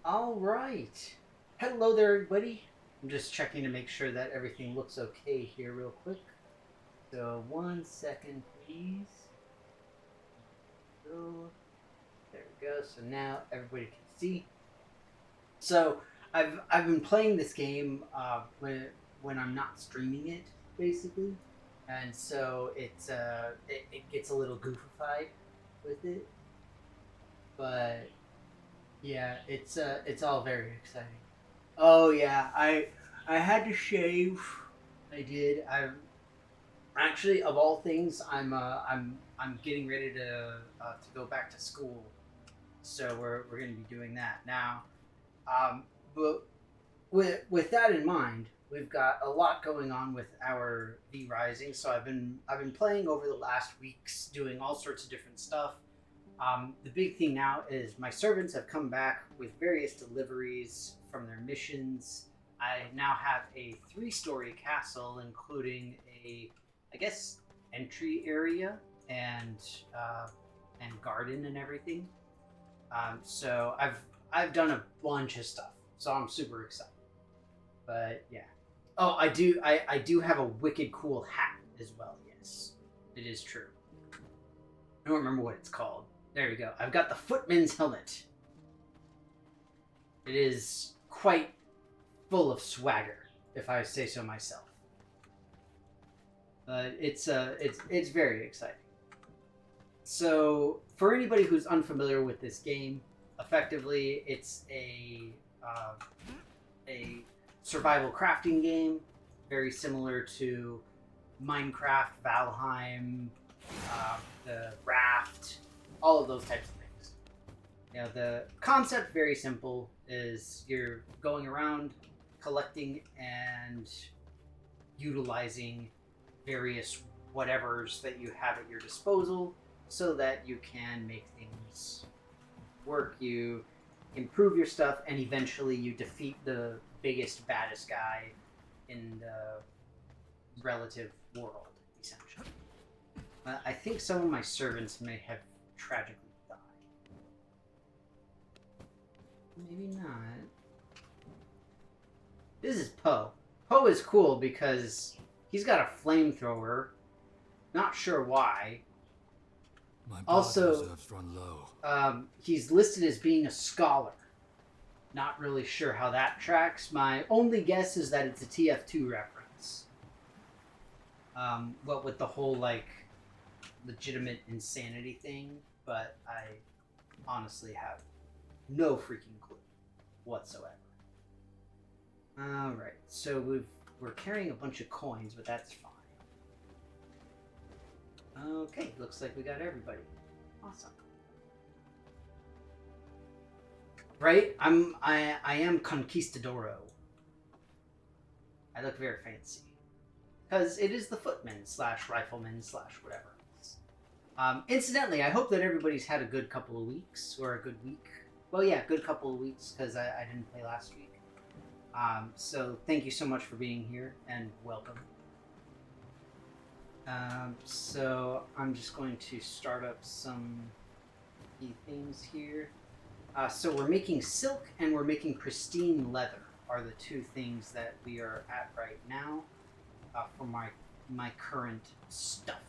All right. Hello there, everybody. I'm just checking to make sure that everything looks okay here, real quick. So, 1 second, please. So, there we go. So now everybody can see. So, I've been playing this game when I'm not streaming it, basically, and so it gets a little goofified with it, but yeah, it's all very exciting. Oh yeah, I had to shave. I did. I'm actually of all things, I'm getting ready to go back to school, so we're going to be doing that now. But with that in mind, we've got a lot going on with our V Rising. So I've been playing over the last weeks, doing all sorts of different stuff. The big thing now is my servants have come back with various deliveries from their missions. I now have a three-story castle, including I guess, entry area and uh, and garden and everything. So I've done a bunch of stuff, so I'm super excited. But yeah. Oh, I do have a wicked cool hat as well. Yes, it is true. I don't remember what it's called. There we go. I've got the footman's helmet. It is quite full of swagger, if I say so myself. But it's very exciting. So, for anybody who's unfamiliar with this game, effectively it's uh, a survival crafting game, very similar to Minecraft, Valheim, the Raft, all of those types of things. The concept very simple is you're going around collecting and utilizing various whatevers that you have at your disposal so that you can make things work. You improve your stuff, and eventually you defeat the biggest, baddest guy in the relative world, essentially. I think some of my servants may have tragically died. Maybe not. This is Poe. Poe is cool because he's got a flamethrower. Not sure why. My blood Also, reserves run low. he's listed as being a scholar. Not really sure how that tracks. My only guess is that it's a TF2 reference. What with the whole like legitimate insanity thing, but I honestly have no freaking clue whatsoever. All right, so we're carrying a bunch of coins, but that's fine. Okay, looks like we got everybody. Awesome. Right? I am Conquistadoro. I look very fancy. Because it is the footman slash rifleman slash whatever else. Incidentally, I hope that everybody's had a good couple of weeks or a good week. Well, yeah, good couple of weeks because I didn't play last week. So thank you so much for being here and welcome. So I'm just going to start up some key things here. So we're making silk and we're making pristine leather are the two things that we are at right now for my current stuff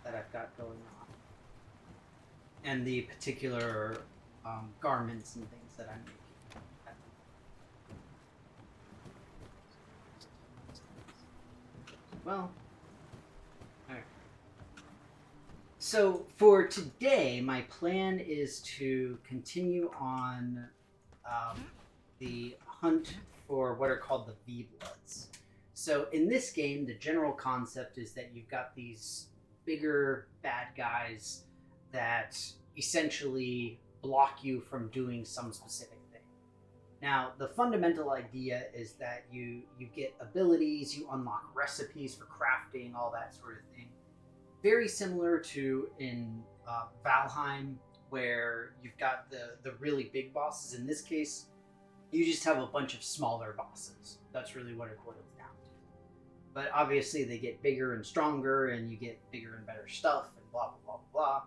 that I've got going on, and the particular garments and things that I'm making. Well, all right. So for today, my plan is to continue on the hunt for what are called the V Bloods. So in this game, the general concept is that you've got these bigger bad guys that essentially block you from doing some specific thing. Now, the fundamental idea is that you get abilities, you unlock recipes for crafting, all that sort of thing. Very similar to in Valheim, where you've got the really big bosses. In this case, you just have a bunch of smaller bosses. That's really what it boils down to. But obviously, they get bigger and stronger, and you get bigger and better stuff, and blah blah blah blah.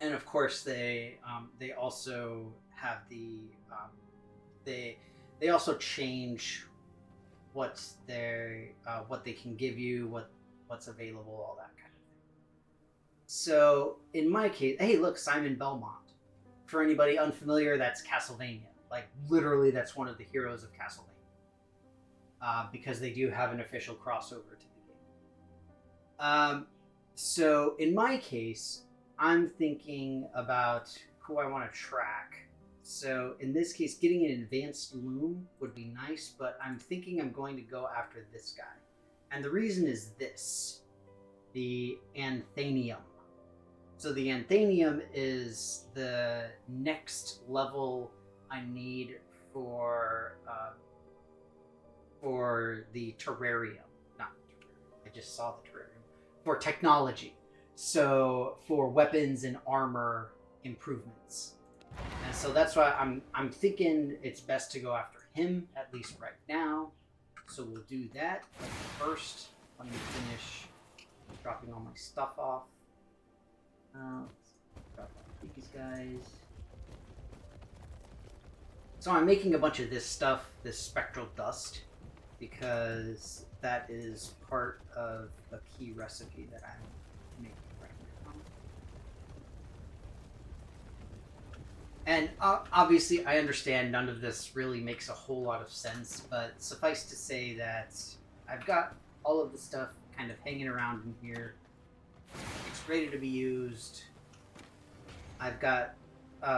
And of course, they also have the they also change what's their what they can give you, what's available, all that kind of thing. So in my case, hey, look, Simon Belmont. For anybody unfamiliar, that's Castlevania. Like literally, that's one of the heroes of Castlevania. Because they do have an official crossover to the game. So in my case, I'm thinking about who I want to track. So in this case, getting an advanced loom would be nice, but I'm thinking I'm going to go after this guy. And the reason is this, the Anthenium. So the Anthenium is the next level I need for the terrarium. Not terrarium, I just saw the terrarium. For technology. So for weapons and armor improvements. And so that's why I'm thinking it's best to go after him, at least right now. So we'll do that. But first, let me finish dropping all my stuff off. Let's drop off these guys. So I'm making a bunch of this stuff, this spectral dust, because that is part of a key recipe that I'm making right now. And obviously, I understand none of this really makes a whole lot of sense, but suffice to say that I've got all of the stuff kind of hanging around in here. It's ready to be used. I've got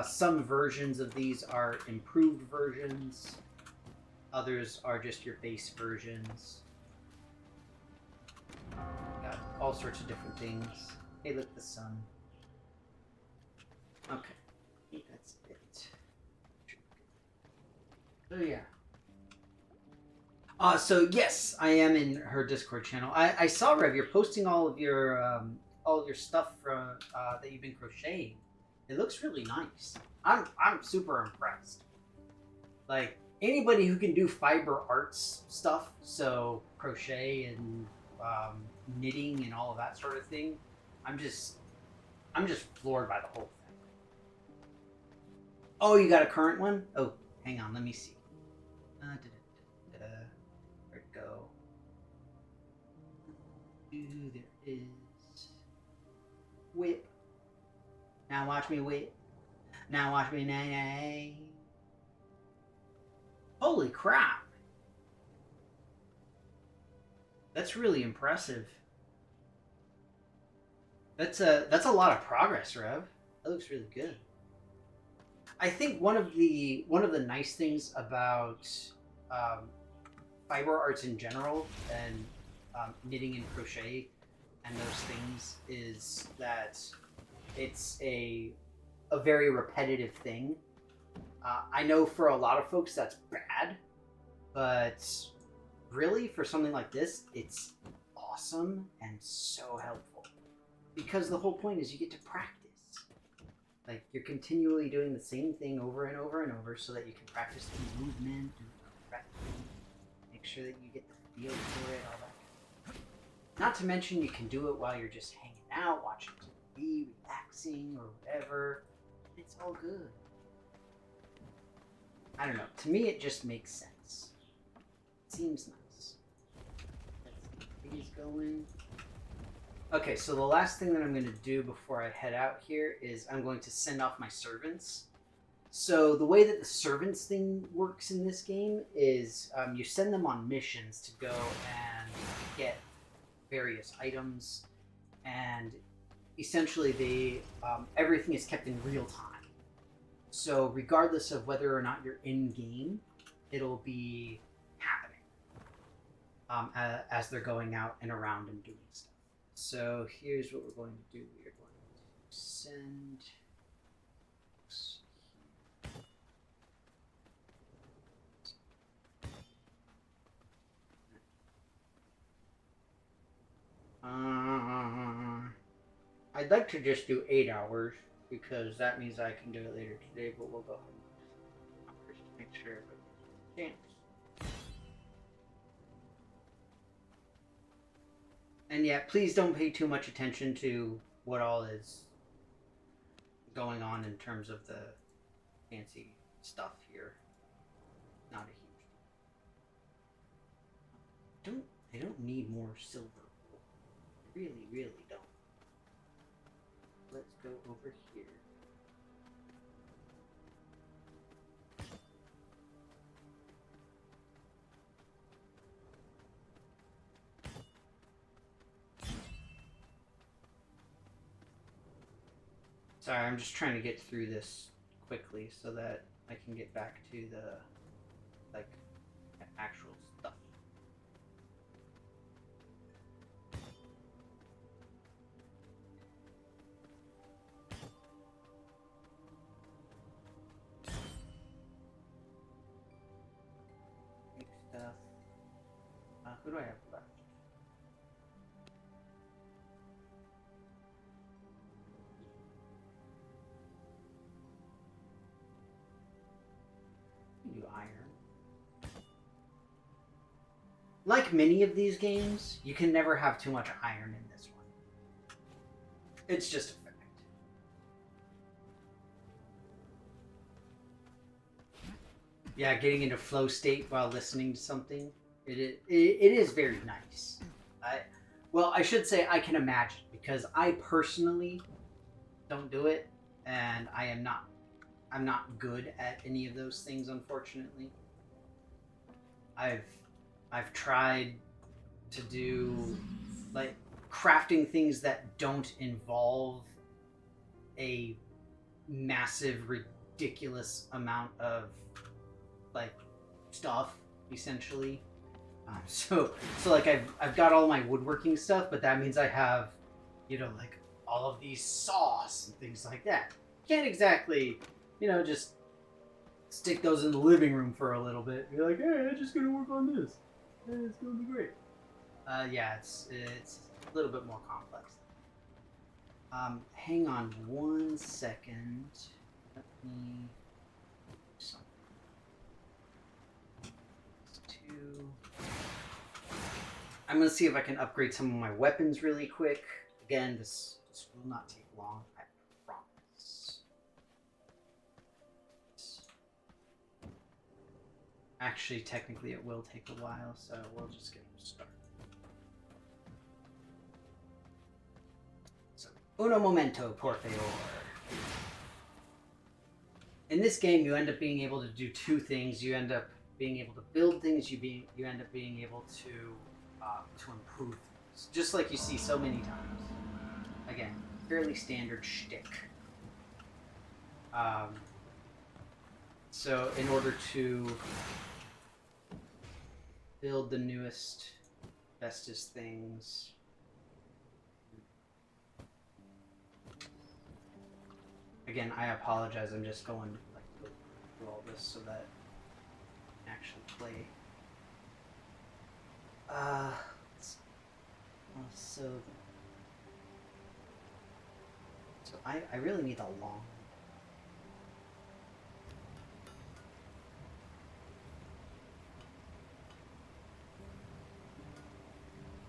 some versions of these are improved versions. Others are just your base versions. Got all sorts of different things. Hey, look, the sun. Okay, I think that's it. Oh yeah. So yes, I am in her Discord channel. I saw, Rev, you're posting all of your stuff from that you've been crocheting. It looks really nice. I'm super impressed. Like anybody who can do fiber arts stuff, so crochet and knitting and all of that sort of thing, I'm just floored by the whole thing. Oh, you got a current one? Oh, hang on, let me see. Where'd it go? There is whip. Now watch me whip. Now watch me nay. Holy crap! That's really impressive. That's a lot of progress, Rev. That looks really good. I think one of the nice things about fiber arts in general and knitting and crochet and those things is that it's a very repetitive thing. I know for a lot of folks that's bad, but really for something like this, it's awesome and so helpful. Because the whole point is you get to practice. Like you're continually doing the same thing over and over and over so that you can practice the movement, do it correctly, make sure that you get the feel for it, all that. Not to mention you can do it while you're just hanging out, watching TV, relaxing, or whatever. It's all good. I don't know. To me, it just makes sense. It seems nice. Let's get these going. Okay, so the last thing that I'm going to do before I head out here is I'm going to send off my servants. So the way that the servants thing works in this game is you send them on missions to go and get various items, and essentially they everything is kept in real time. So regardless of whether or not you're in game, it'll be happening as they're going out and around and doing stuff. So here's what we're going to do. We are going to send. I'd like to just do 8 hours because that means I can do it later today, but we'll go ahead and first make sure everybody chance. And yeah, please don't pay too much attention to what all is going on in terms of the fancy stuff here. Not a huge. I don't need more silver. I really, really don't. Let's go over here. Sorry, I'm just trying to get through this quickly so that I can get back to the, like, actual stuff. Big stuff. Who do I have left? Do iron. Like many of these games, you can never have too much iron in this one. It's just a fact. Yeah, getting into flow state while listening to something, it is very nice. Well, I should say I can imagine, because I personally don't do it, and I'm not good at any of those things, unfortunately. I've tried to do, like, crafting things that don't involve a massive, ridiculous amount of, like, stuff, essentially. So like I've got all my woodworking stuff, but that means I have, like, all of these saws and things like that. Can't exactly, just stick those in the living room for a little bit. Be like, hey, I'm just gonna work on this. It's gonna be great. Yeah, it's a little bit more complex. Hang on one second. Let me do something. I'm gonna see if I can upgrade some of my weapons really quick. Again, this will not take long, I promise. Actually, technically it will take a while, so we'll just get started. So, uno momento, por favor. In this game, you end up being able to do two things. You end up being able to build things. You end up being able to improve things, just like you see so many times. Again, fairly standard shtick. So in order to build the newest, bestest things, again, I apologize. I'm just going like through all this so that I can actually play. So I really need a long.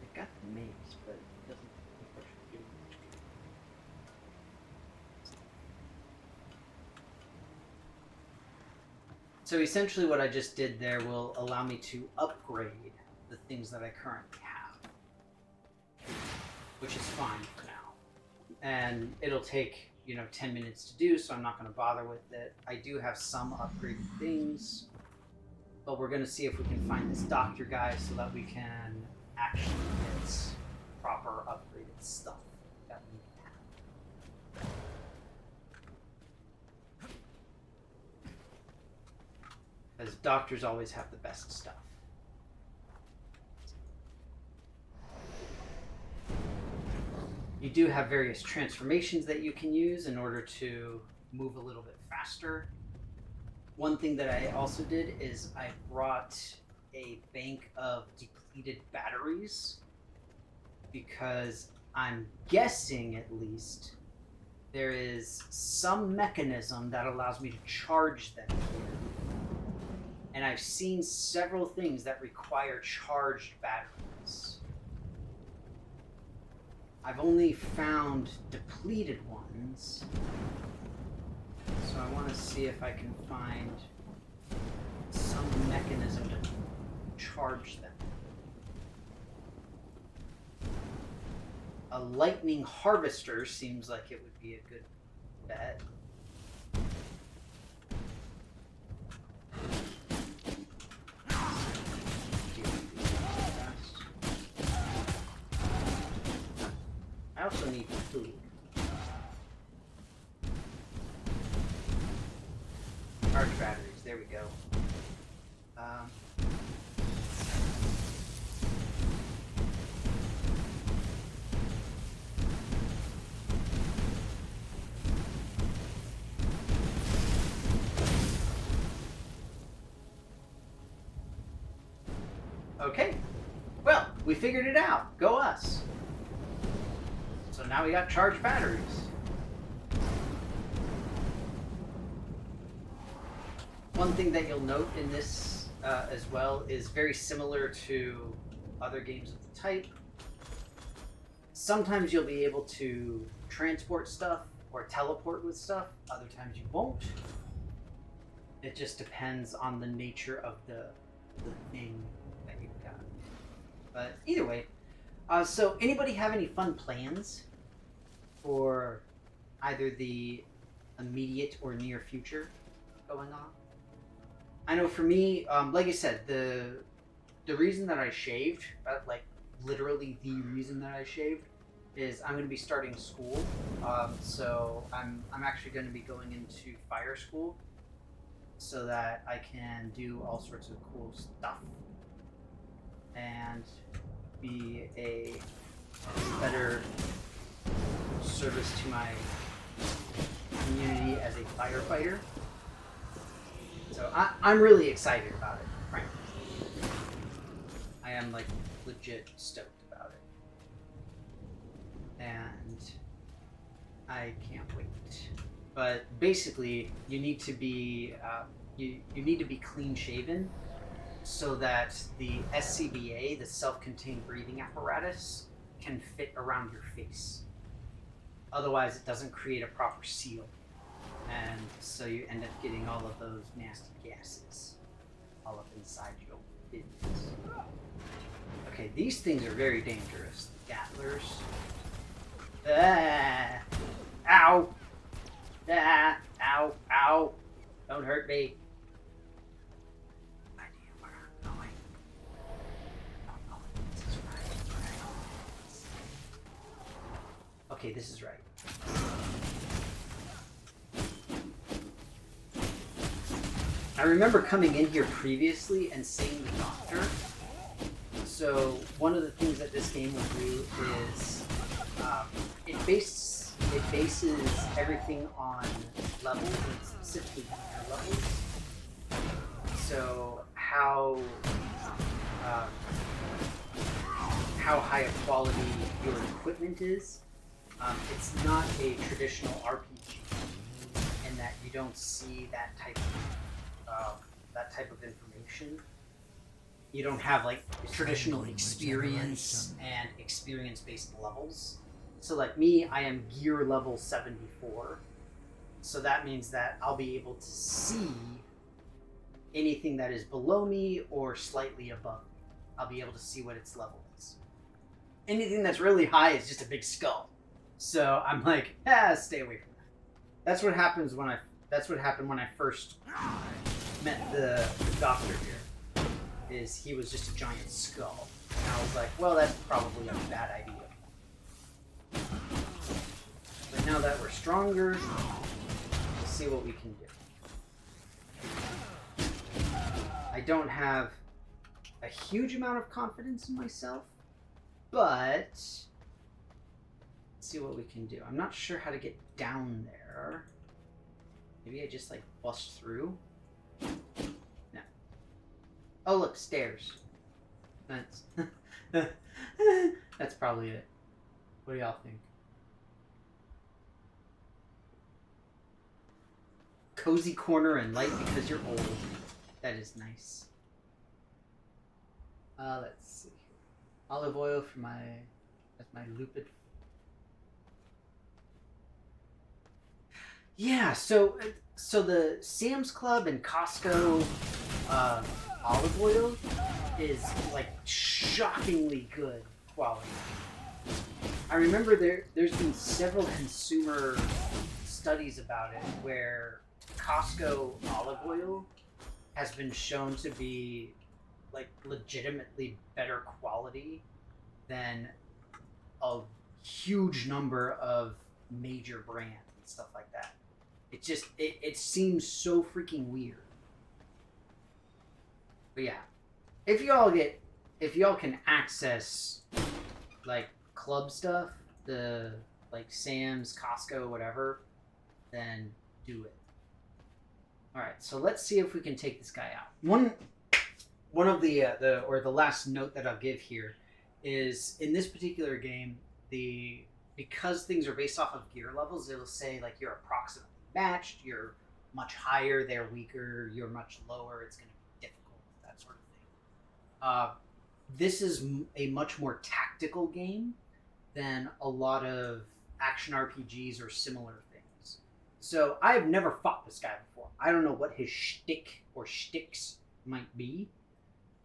It got the maze, but it doesn't unfortunately do much good. So essentially what I just did there will allow me to upgrade the things that I currently have, which is fine for now. And it'll take, 10 minutes to do, so I'm not going to bother with it. I do have some upgraded things, but we're going to see if we can find this doctor guy so that we can actually get proper upgraded stuff that we have. As doctors always have the best stuff. You do have various transformations that you can use in order to move a little bit faster. One thing that I also did is I brought a bank of depleted batteries, because I'm guessing, at least, there is some mechanism that allows me to charge them here. And I've seen several things that require charged batteries. I've only found depleted ones, so I want to see if I can find some mechanism to charge them. A lightning harvester seems like it would be a good bet. I also need food. Charge batteries, there we go. Okay, well, we figured it out. Go us. So now we got charged batteries. One thing that you'll note in this as well is very similar to other games of the type. Sometimes you'll be able to transport stuff or teleport with stuff. Other times you won't. It just depends on the nature of the thing that you've got. But either way, so anybody have any fun plans for either the immediate or near future going on? I know for me, like I said, the reason that I shaved, like literally the reason that I shaved, is I'm going to be starting school. So I'm actually going to be going into fire school so that I can do all sorts of cool stuff and be a better service to my community as a firefighter. So I'm really excited about it, frankly. I am like legit stoked about it. And I can't wait. But basically, you need to be you need to be clean shaven so that the SCBA, the self-contained breathing apparatus, can fit around your face. Otherwise, it doesn't create a proper seal. And so you end up getting all of those nasty gases all up inside your business. Okay, these things are very dangerous. The Gattlers. Ah! Ow! Ah! Ow! Ow! Don't hurt me. I idea where I'm going. Oh, this is right. Okay, this is right. I remember coming in here previously and seeing the doctor. So one of the things that this game will do is it bases everything on levels, and specifically gear levels. So how high a quality your equipment is. It's not a traditional RPG in that you don't see that type of information. You don't have like traditional experience and experience-based levels. So like me, I am gear level 74. So that means that I'll be able to see anything that is below me or slightly above me. I'll be able to see what its level is. Anything that's really high is just a big skull. So I'm like, stay away from that. That's what happened when I first met the doctor here. Is he was just a giant skull. And I was like, well, that's probably a bad idea. But now that we're stronger, we'll see what we can do. I don't have a huge amount of confidence in myself, but let's see what we can do. I'm not sure how to get down there. Maybe I just like bust through? No. Oh look, stairs. That's that's probably it. What do y'all think? Cozy corner and light because you're old. That is nice. Let's see. Olive oil for that's my lupid. Yeah, so the Sam's Club and Costco olive oil is like shockingly good quality. I remember there's been several consumer studies about it where Costco olive oil has been shown to be like legitimately better quality than a huge number of major brands and stuff like that. It just it seems so freaking weird. But yeah, if y'all can access like club stuff, the like Sam's, Costco, whatever, then do it. All right, so let's see if we can take this guy out. One of the last note that I'll give here is in this particular game, because things are based off of gear levels, it'll say like you're approximately matched, you're much higher, they're weaker, you're much lower, it's going to be difficult, that sort of thing. This is a much more tactical game than a lot of action RPGs or similar things. So I have never fought this guy before. I don't know what his shtick or shticks might be.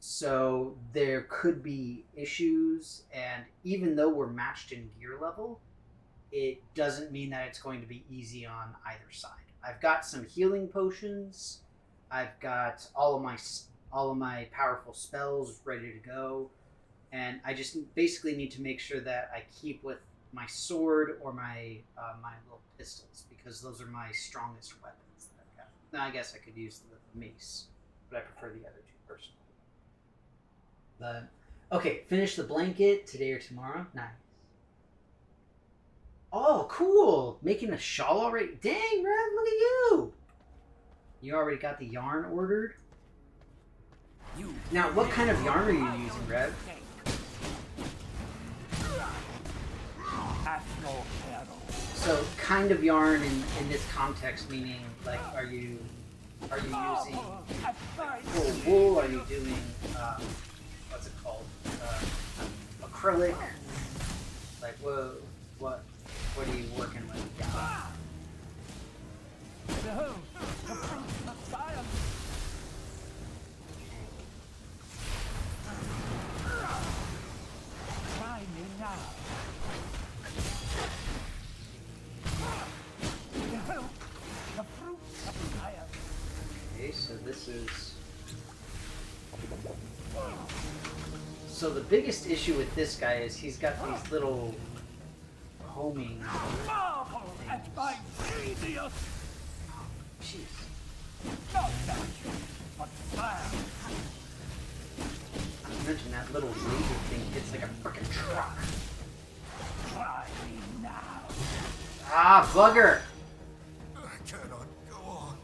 So there could be issues, and even though we're matched in gear level, it doesn't mean that it's going to be easy on either side. I've got some healing potions. I've got all of my powerful spells ready to go, and I just basically need to make sure that I keep with my sword or my little pistols, because those are my strongest weapons that I've got. Now I guess I could use the mace, but I prefer the other two personally. But okay, finish the blanket today or tomorrow. Nice. Oh, cool! Making a shawl already. Dang, Rev, look at you! You already got the yarn ordered? Now, what kind of yarn are you using, Rev? So, kind of yarn in this context, meaning, like, are you using full wool? Are you doing, what's it called? Acrylic? Like, what are you working with? Yeah. Try me now. The fruit of fire. Okay, so this is... So the biggest issue with this guy is he's got these little homing Marvel at my genius. Jeez. Not magic, but fire. Not to mention that little laser thing hits like a frickin' truck. Try me now. Ah, bugger! I cannot go on.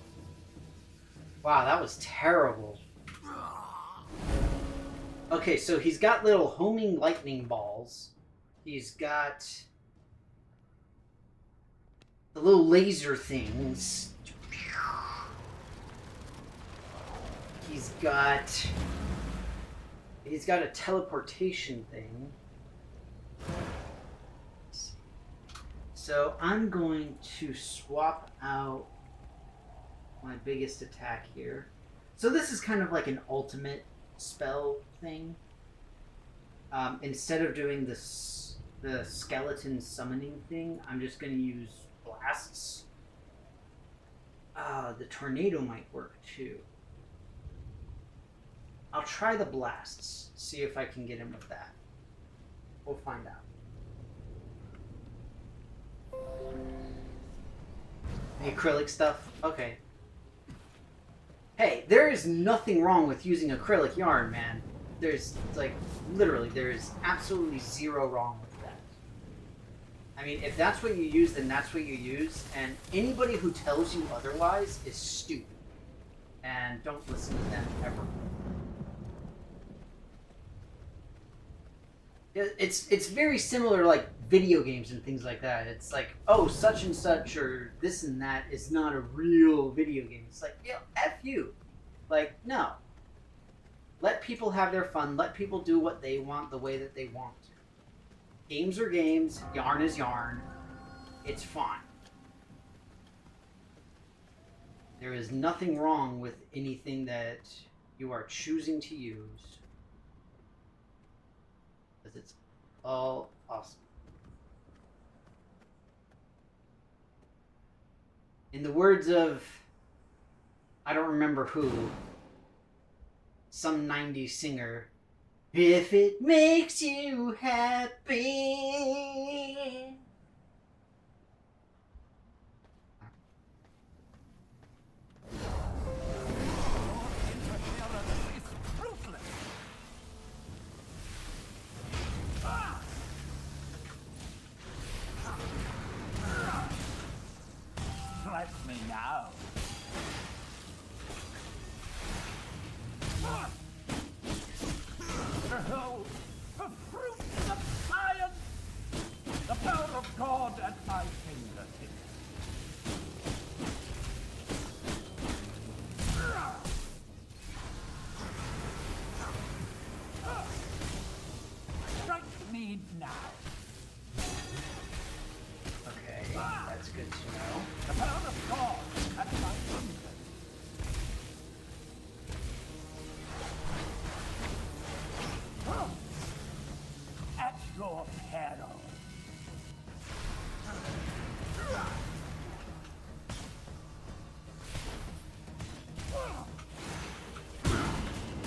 Wow, that was terrible. Okay, so he's got little homing lightning balls. He's got the little laser things. He's got a teleportation thing. So I'm going to swap out my biggest attack here. So this is kind of like an ultimate spell thing. Instead of doing the skeleton summoning thing, I'm just going to use blasts. The tornado might work too. I'll try the blasts, see if I can get him with that. We'll find out. The acrylic stuff? Okay. Hey, there is nothing wrong with using acrylic yarn, man. There's, like, literally, there is absolutely zero wrong with that. I mean, if that's what you use, then that's what you use, and anybody who tells you otherwise is stupid. And don't listen to them ever. It's very similar, like video games and things like that. It's like, oh, such and such or this and that is not a real video game. It's like, yo, F you. Like, no. Let people have their fun. Let people do what they want the way that they want to. Games are games. Yarn is yarn. It's fine. There is nothing wrong with anything that you are choosing to use. Because it's all awesome. In the words of, I don't remember who, some 90s singer, if it makes you happy. Let me now. Behold, the fruits of science, the power of God at my fingertips. Strike me now. Okay, that's good to know. The power of God at my fingertips. At your peril.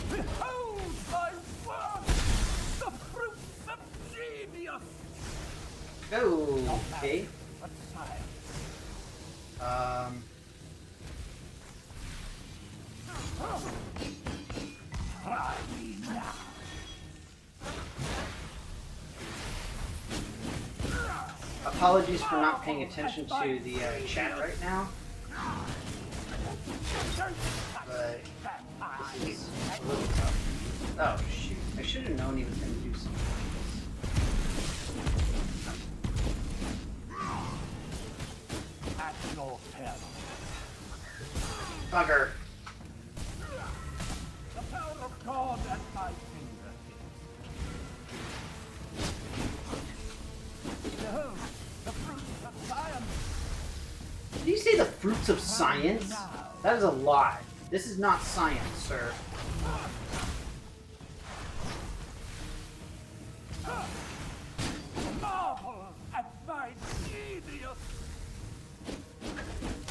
Behold my work, the fruits of genius. Okay. But science. Try me now. Apologies for not paying attention to the chat right now, but this is a little tough. Oh shoot, I should have known he was going to do something like this. At your peril. Bugger. The power of God at my fingertips. Behold, the fruits of science. Did you say the fruits of science? That is a lie. This is not science, sir. Marvel at my genius.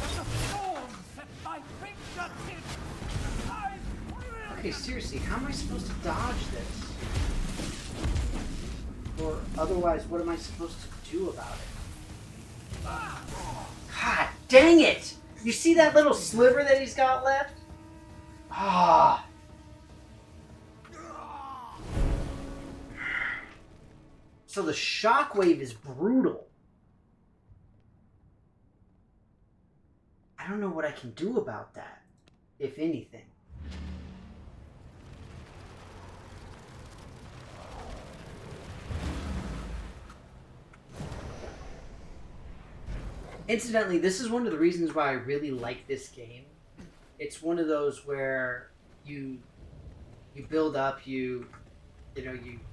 The storms at my fingertips. I Okay, seriously, how am I supposed to dodge this? Or otherwise, what am I supposed to do about it? God dang it! You see that little sliver that he's got left? Ah. So the shockwave is brutal. I don't know what I can do about that, if anything. Incidentally, this is one of the reasons why I really like this game. It's one of those where you build up, you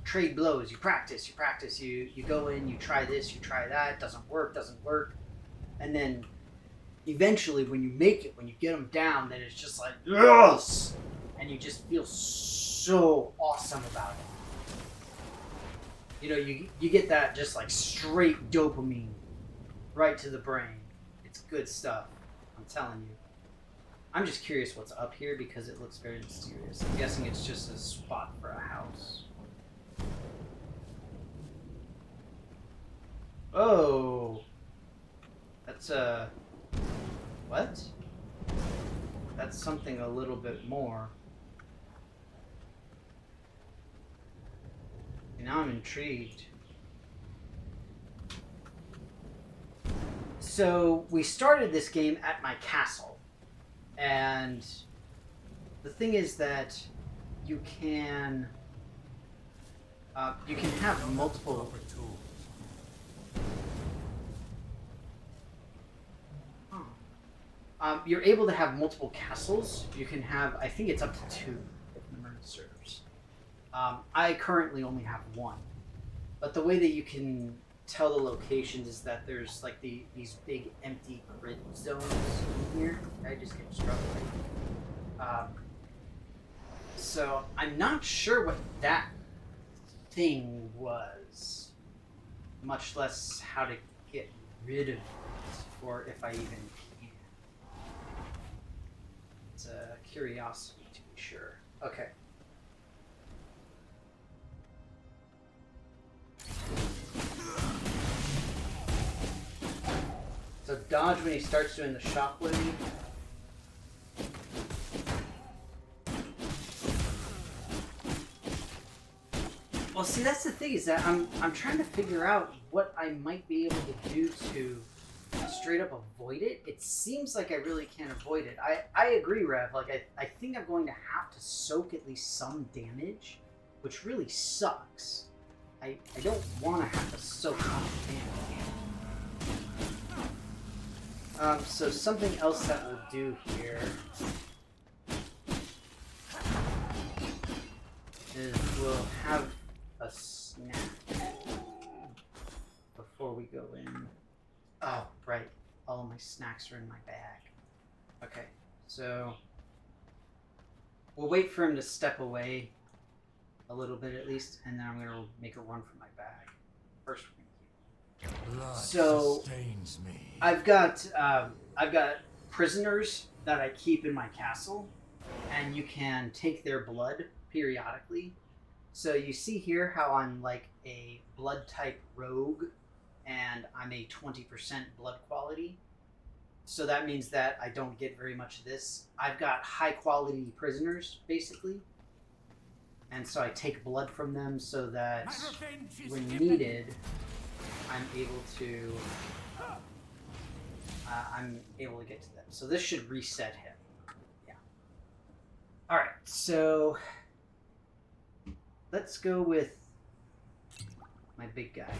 trade blows, you practice, you go in, you try this, you try that, doesn't work, and then eventually when you make it, when you get them down, then it's just like, yes! And you just feel so awesome about it. You know, you get that just like straight dopamine right to the brain. It's good stuff, I'm telling you. I'm just curious what's up here because it looks very mysterious. I'm guessing it's just a spot for a house. Oh! That's what? That's something a little bit more. Now I'm intrigued. So we started this game at my castle, and the thing is that you can have multiple. You're able to have multiple castles. You can have, I think it's up to 2, if memory serves. I currently only have 1, but the way that you can tell the locations is that there's like these big empty grid zones in here. I just get struck. So I'm not sure what that thing was, much less how to get rid of it, or if I even can. It's a curiosity to be sure. Okay. So dodge when he starts doing the shockwave. Well, see, that's the thing, is that I'm trying to figure out what I might be able to do to straight up avoid it. It seems like I really can't avoid it. I agree, Rev. Like, I think I'm going to have to soak at least some damage, which really sucks. I don't want to have to soak much damage. So something else that we'll do here is we'll have a snack before we go in. Oh, right. All of my snacks are in my bag. Okay, so we'll wait for him to step away a little bit at least, and then I'm going to make a run for my bag. First, Blood so sustains me. I've got prisoners that I keep in my castle, and you can take their blood periodically. So you see here how I'm like a blood type rogue, and I'm a 20% blood quality. So that means that I don't get very much of this. I've got high quality prisoners, basically. And so I take blood from them so that when needed, I'm able to get to them. So this should reset him. Yeah. All right. So let's go with my big guy.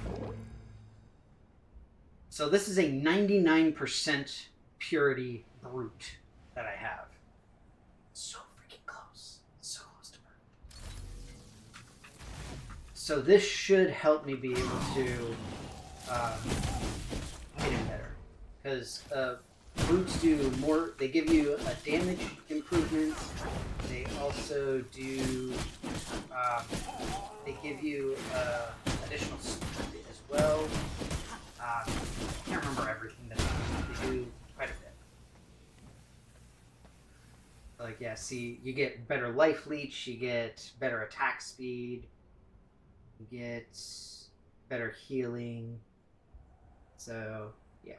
So this is a 99% purity brute that I have. So freaking close. So close to perfect. So this should help me be able to get him better. Because brutes do more, they give you a damage improvement. They also do, they give you additional speed as well. I can't remember everything that they do quite a bit. Like, yeah, see, you get better life leech, you get better attack speed, you get better healing. So, yeah.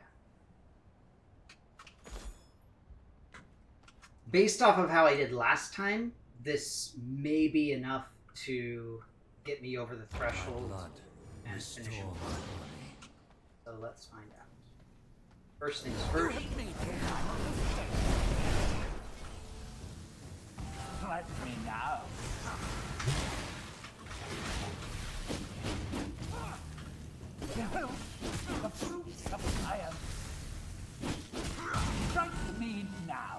Based off of how I did last time, this may be enough to get me over the threshold Blood. and finish Restore him. my body. So let's find out. First things first. Let me now. Behold, the fruits of science. Strike me now.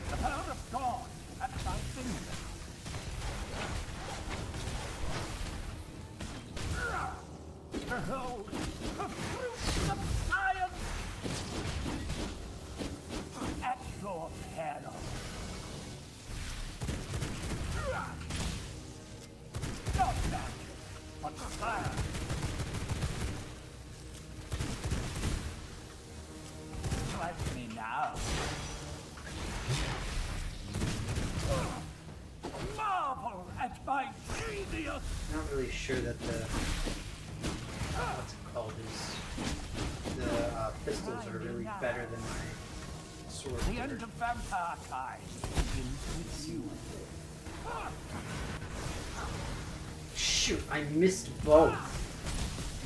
The power of God at my fingers. Behold, the fruits of science at your peril. Not magic, but science. Strike me now. Marvel at my genius. Not really sure that the what's it called is the pistols are really better than my sword. The end of vampire time begins with you. Shoot, I missed both.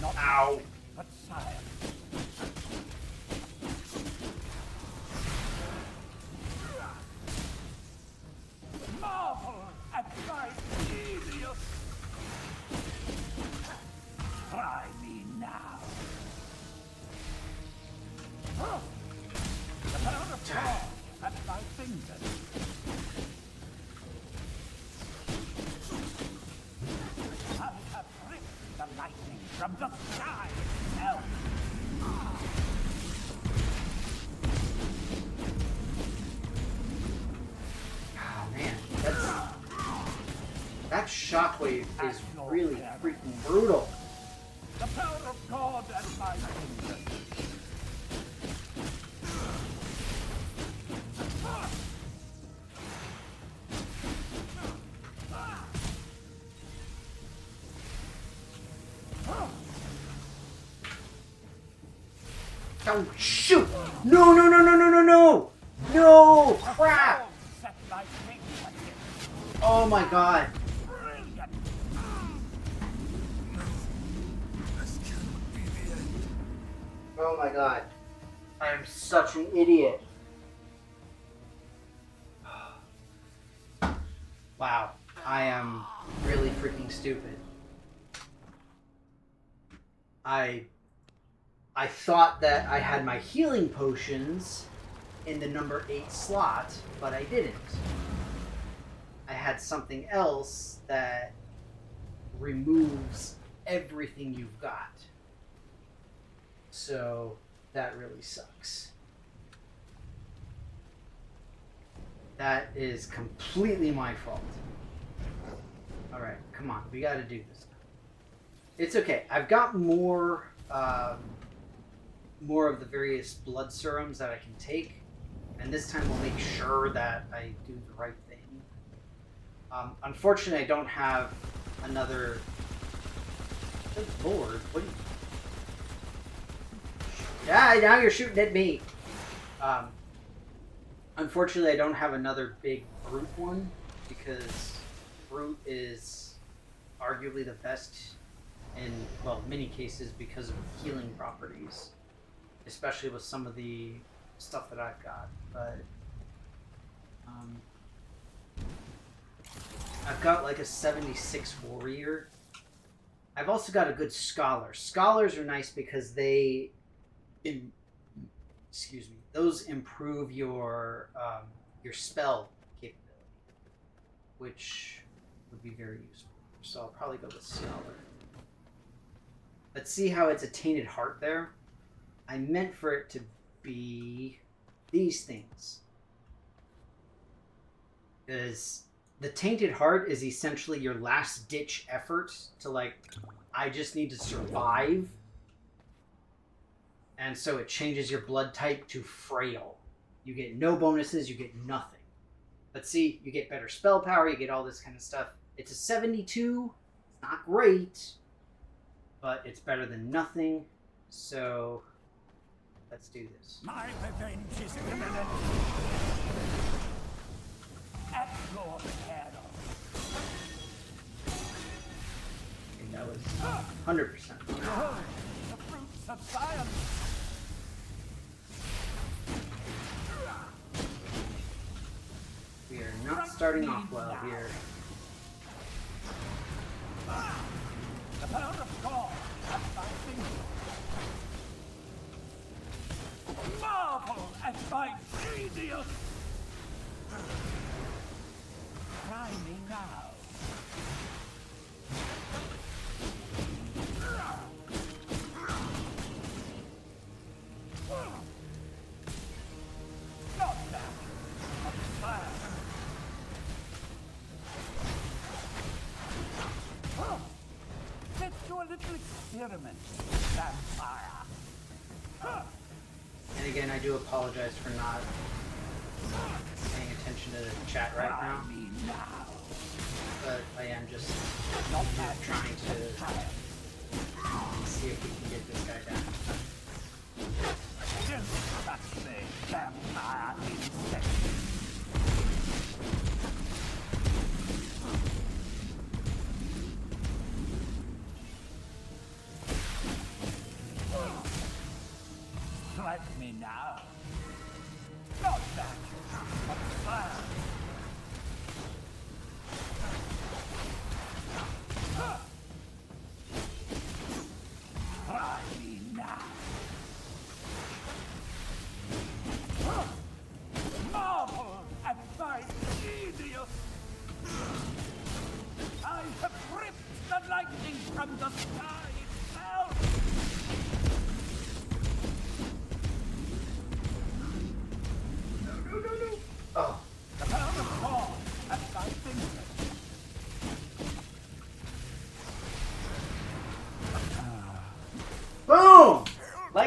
Not Ow. magic, but science. Marvel at my genius. Try me now. The power of God at my fingers. I have ripped the lightning from the sky itself. shockwave is really freaking brutal. The power of God at my fingers. Oh shoot! No! No! No! No! No! No! No! No! Crap! Set my wings again. Oh my god! Brilliant. This cannot be the end. Oh my god! I am such an idiot. Wow, I am really freaking stupid. I thought that I had my healing potions in the number 8 slot, but I didn't. I had something else that removes everything you've got. So that really sucks. That is completely my fault. Alright, come on, we gotta do this. It's okay. I've got more of the various blood serums that I can take, and this time we'll make sure that I do the right thing. Unfortunately, I don't have another board. What? Yeah, now you're shooting at me. Unfortunately, I don't have another big brute one because brute is arguably the best in, well, many cases because of healing properties, especially with some of the stuff that I've got. But I've got like a 76 warrior. I've also got a good scholar. Scholars are nice because they, those improve your spell capability, which would be very useful. So I'll probably go with scholar. Let's see how it's a tainted heart there. I meant for it to be these things. Because the tainted heart is essentially your last ditch effort to like, I just need to survive. And so it changes your blood type to frail. You get no bonuses, you get nothing. Let's see, you get better spell power, you get all this kind of stuff. It's a 72, it's not great, but it's better than nothing, so let's do this. My revenge is imminent. At your head. I think that was 100%. Behold, the fruits of science. We are not starting off well here. The power of God at my fingers. Marvel at my genius. Try me now. Not that. A fire. Let's do a little experiment, vampire. And again, I do apologize for not paying attention to the chat right now, Try me now. but I am just Not that trying to see if we can get this guy down. Don't touch me, vampire insect. Strike me now. Not that, but fire. Try me now. Marvel at my genius. I have ripped the lightning from the sky itself. Oh, The power of God at my fingers.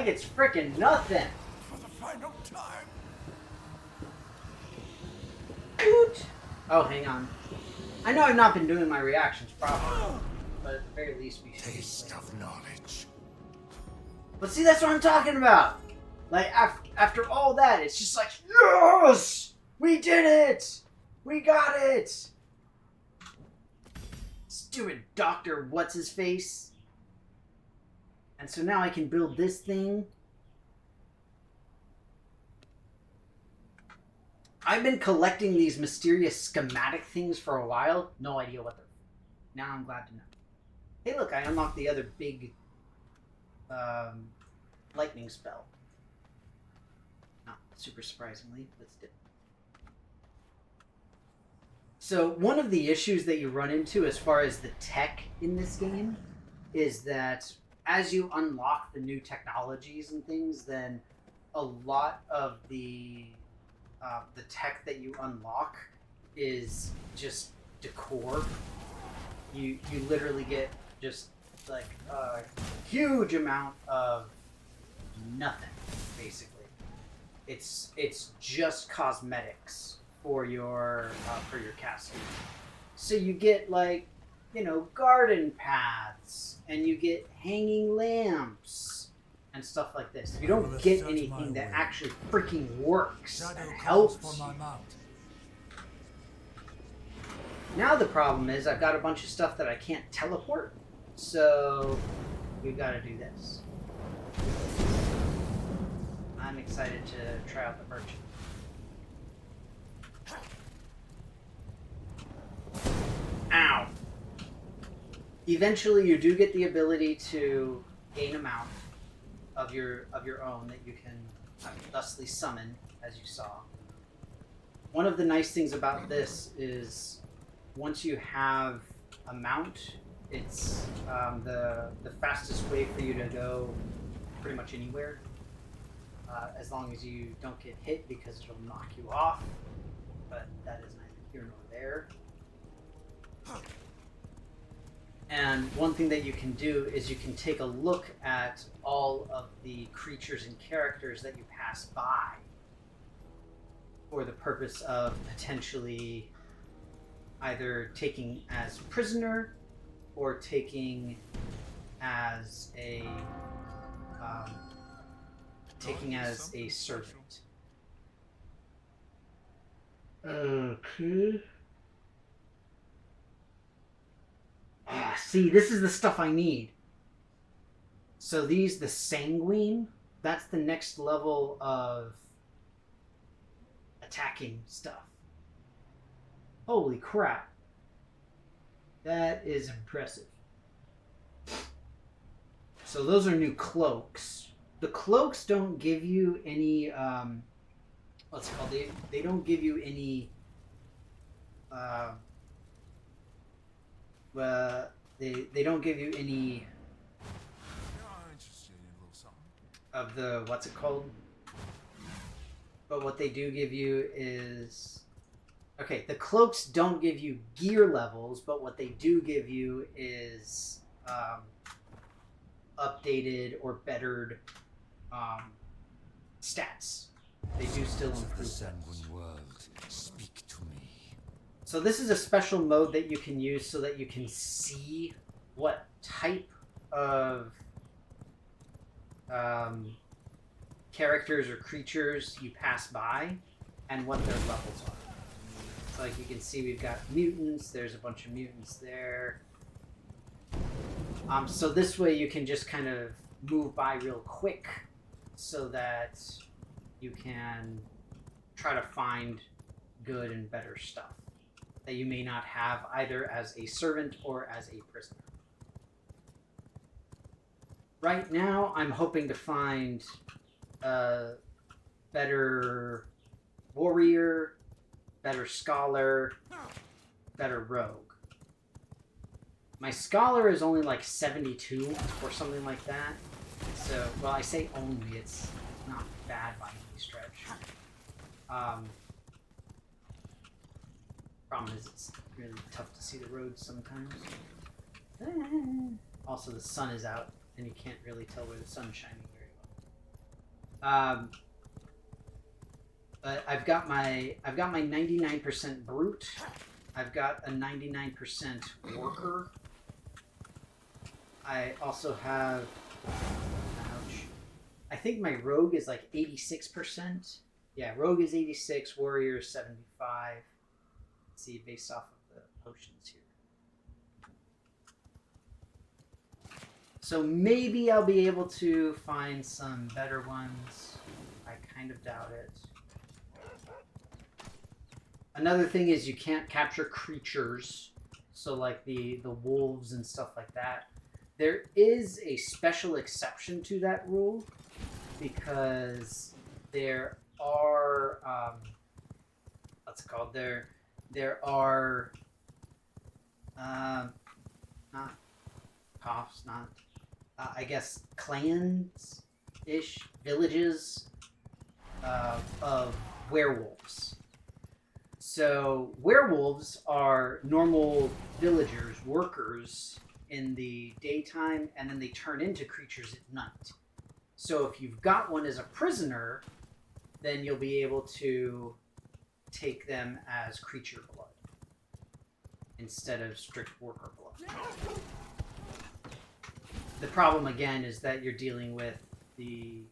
like it's freaking nothing. For the final time. Woot. Oh, hang on. I know I've not been doing my reactions properly, but at the very least we should. Taste of knowledge. But see, that's what I'm talking about. Like, after all that, it's just like, yes! We did it! We got it! Stupid Dr. What's-His-Face. And so now I can build this thing. I've been collecting these mysterious schematic things for a while. No idea what they're. Now I'm glad to know. Hey, look, I unlocked the other big lightning spell. Not super surprisingly, but still. So one of the issues that you run into as far as the tech in this game is that as you unlock the new technologies and things, then a lot of the tech that you unlock is just decor. You literally get just like a huge amount of nothing, basically. It's just cosmetics for your castle. So you get like, you know, garden paths, and you get hanging lamps and stuff like this. You don't get anything that actually freaking works and helps you. Now the problem is I've got a bunch of stuff that I can't teleport, so we've got to do this. I'm excited to try out the merchant. Ow! Eventually you do get the ability to gain a mount of your own that you can thusly summon, as you saw. One of the nice things about this is once you have a mount, it's the fastest way for you to go pretty much anywhere, as long as you don't get hit, because it'll knock you off, but that is neither here nor there. And one thing that you can do is you can take a look at all of the creatures and characters that you pass by for the purpose of potentially either taking as prisoner or taking as a servant. Okay. See, this is the stuff I need. So the Sanguine, that's the next level of attacking stuff. Holy crap. That is impressive. So those are new cloaks. The cloaks don't give you any, what's it called? They don't give you any, they don't give you any of the, what's it called? But what they do give you is, okay, the cloaks don't give you gear levels, but what they do give you is updated or bettered stats. They do still improve The those. Sanguine world, speak to me. So this is a special mode that you can use so that you can see what type of characters or creatures you pass by and what their levels are. So like you can see we've got mutants, there's a bunch of mutants there. So this way you can just kind of move by real quick so that you can try to find good and better stuff that you may not have either as a servant or as a prisoner. Right now, I'm hoping to find a better warrior, better scholar, better rogue. My scholar is only like 72 or something like that. So, well, I say only, it's not bad by any stretch. Problem is it's really tough to see the roads sometimes. Also, the sun is out, and you can't really tell where the sun's shining very well. But I've got my 99% brute. I've got a 99% worker. I also have, ouch. I think my rogue is like 86%. Yeah, rogue is 86, warrior is 75. Let's see, based off of the potions here. So maybe I'll be able to find some better ones. I kind of doubt it. Another thing is you can't capture creatures. So like the wolves and stuff like that. There is a special exception to that rule because there are what's it called? There are not coughs, not I guess clans-ish, villages of werewolves. So werewolves are normal villagers, workers in the daytime, and then they turn into creatures at night. So if you've got one as a prisoner, then you'll be able to take them as creature blood instead of strict worker blood. The problem again is that you're dealing with the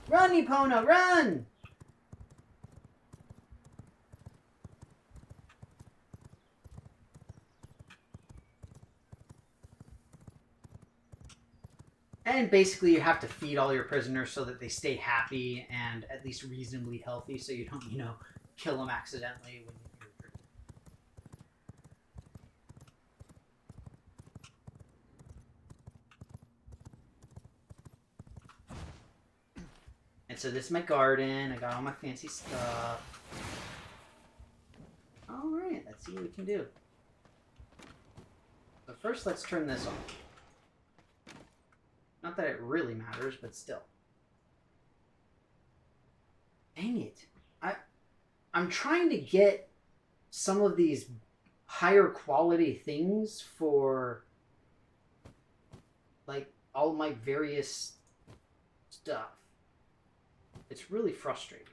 run, Epona, run! And basically you have to feed all your prisoners so that they stay happy and at least reasonably healthy so you don't, kill them accidentally when you're... And so this is my garden. I got all my fancy stuff. Alright, let's see what we can do. So first let's turn this on. Not that it really matters, but still. Dang it. I'm trying to get some of these higher quality things for like all my various stuff. It's really frustrating.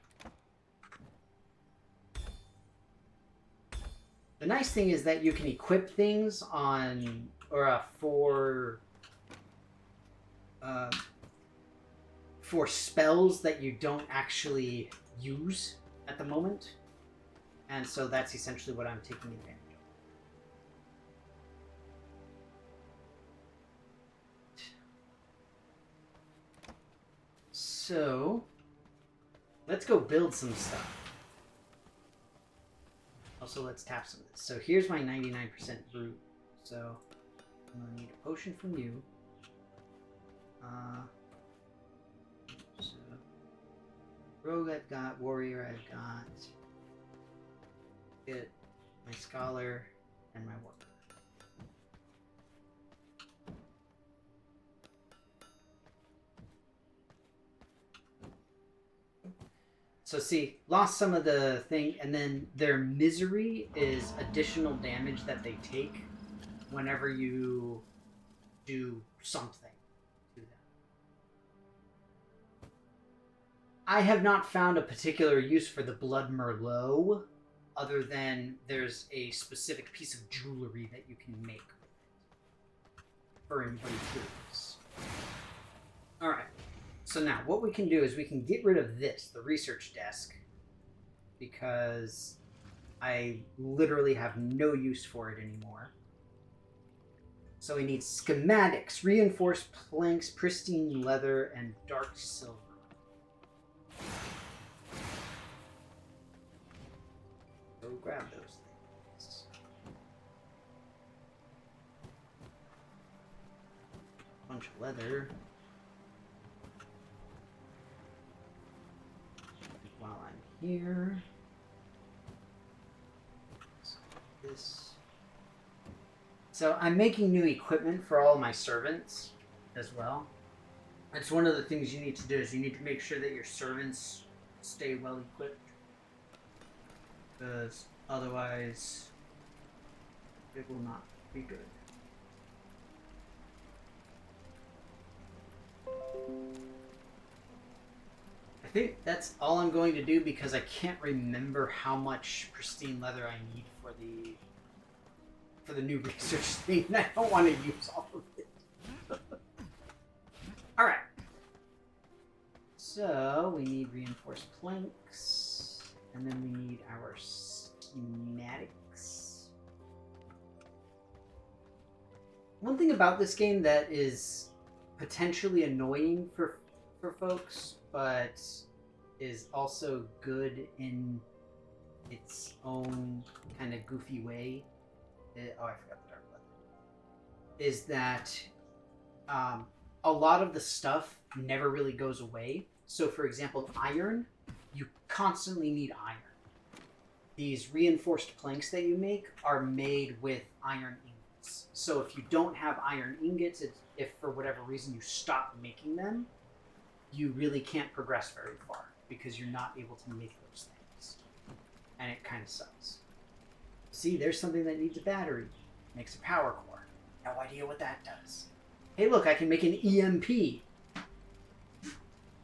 The nice thing is that you can equip things on for spells that you don't actually use at the moment, and so that's essentially what I'm taking advantage of. So let's go build some stuff. Also, let's tap some of this. So here's my 99% brute. So I'm gonna need a potion from you. So rogue I've got, warrior I've got, get my scholar and my worker. So see, lost some of the thing, and then their misery is additional damage that they take whenever you do something to them. I have not found a particular use for the Blood Merlot, other than there's a specific piece of jewelry that you can make with it. For anybody curious. Alright. So now, what we can do is we can get rid of this, the research desk, because I literally have no use for it anymore. So we need schematics, reinforced planks, pristine leather, and dark silver. Go grab those things. Bunch of leather. While I'm here, this. So I'm making new equipment for all my servants as well. That's one of the things you need to do is you need to make sure that your servants stay well equipped, because otherwise it will not be good. I think that's all I'm going to do because I can't remember how much pristine leather I need for the new research thing. I don't want to use all of it. All right. So we need reinforced planks, and then we need our schematics. One thing about this game that is potentially annoying for folks, but is also good in its own kind of goofy way. I forgot the dark leather. Is that a lot of the stuff never really goes away. So, for example, iron, you constantly need iron. These reinforced planks that you make are made with iron ingots. So if you don't have iron ingots, if for whatever reason you stop making them, you really can't progress very far because you're not able to make those things. And it kind of sucks. See, there's something that needs a battery. Makes a power core. No idea what that does. Hey, look, I can make an EMP.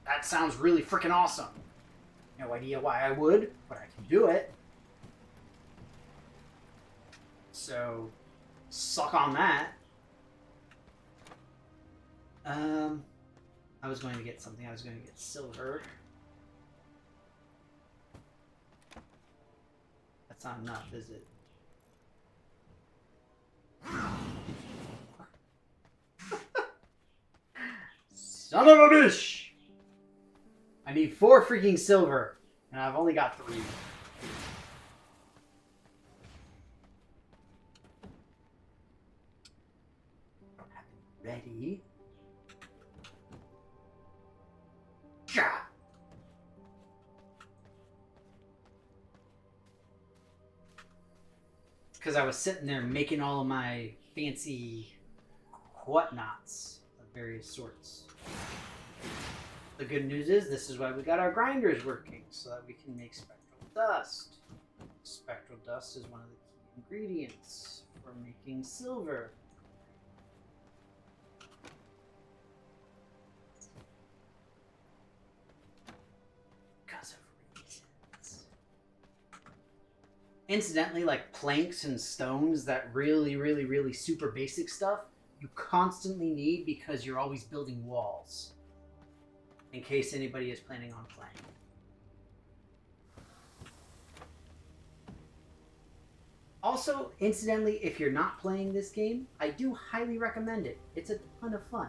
That sounds really freaking awesome. No idea why I would, but I can do it. So, suck on that. I was going to get something. I was going to get silver. That's not enough, is it? Son of a bitch! I need 4 freaking silver, and I've only got 3. Don't have it ready. Gah! Because I was sitting there making all of my fancy whatnots of various sorts. The good news is this is why we got our grinders working, so that we can make spectral dust. Spectral dust is one of the key ingredients for making silver. Because of reasons. Incidentally, like planks and stones, that really super basic stuff, you constantly need because you're always building walls. In case anybody is planning on playing. Also, incidentally, if you're not playing this game, I do highly recommend it. It's a ton of fun.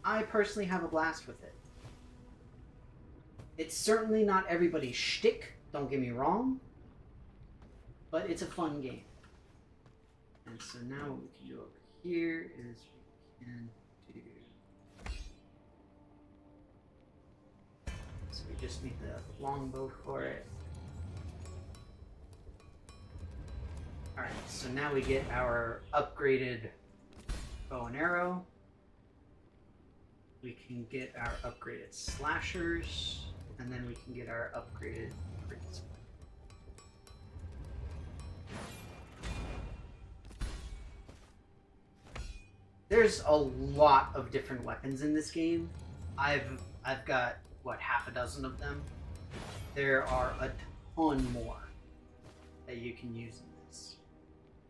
I personally have a blast with it. It's certainly not everybody's shtick, don't get me wrong, but it's a fun game. And so now what we can do over here is we can do... So we just need the longbow for it. Alright, so now we get our upgraded bow and arrow. We can get our upgraded slashers, and then we can get our upgraded greatsword. There's a lot of different weapons in this game. I've got, what, half a dozen of them? There are a ton more that you can use in this.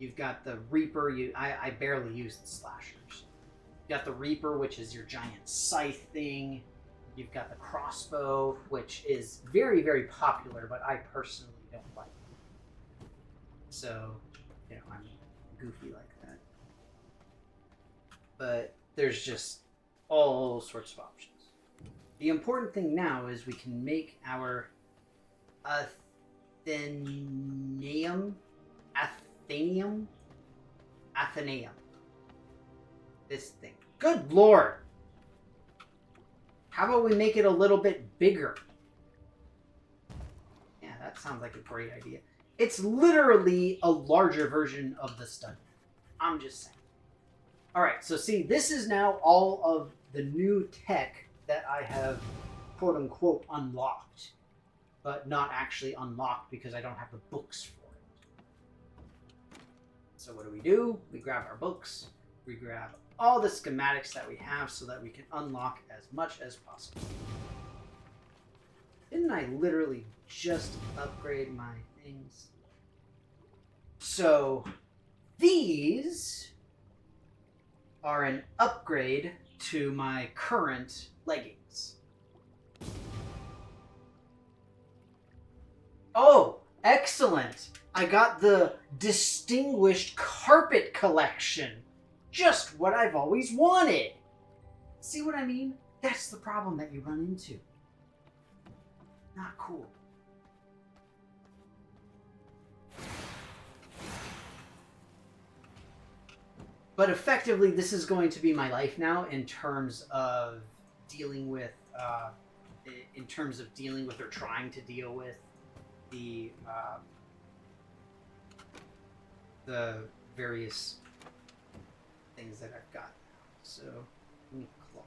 You've got the Reaper. I barely use the slashers. You've got the Reaper, which is your giant scythe thing. You've got the crossbow, which is very popular, but I personally don't like it. So, you know, I'm goofy like that. But there's just all sorts of options. The important thing now is we can make our Athenaeum. This thing. Good lord! How about we make it a little bit bigger? Yeah, that sounds like a great idea. It's literally a larger version of the stud. I'm just saying. Alright, so see, this is now all of the new tech that I have quote-unquote unlocked. But not actually unlocked because I don't have the books for it. So what do? We grab our books. We grab all the schematics that we have so that we can unlock as much as possible. Didn't I literally just upgrade my things? So these are an upgrade to my current leggings. Oh, excellent! I got the Distinguished Carpet Collection. Just what I've always wanted. See what I mean? That's the problem that you run into. Not cool. But effectively, this is going to be my life now in terms of dealing with, or trying to deal with the various things that I've got now. So, let me claw.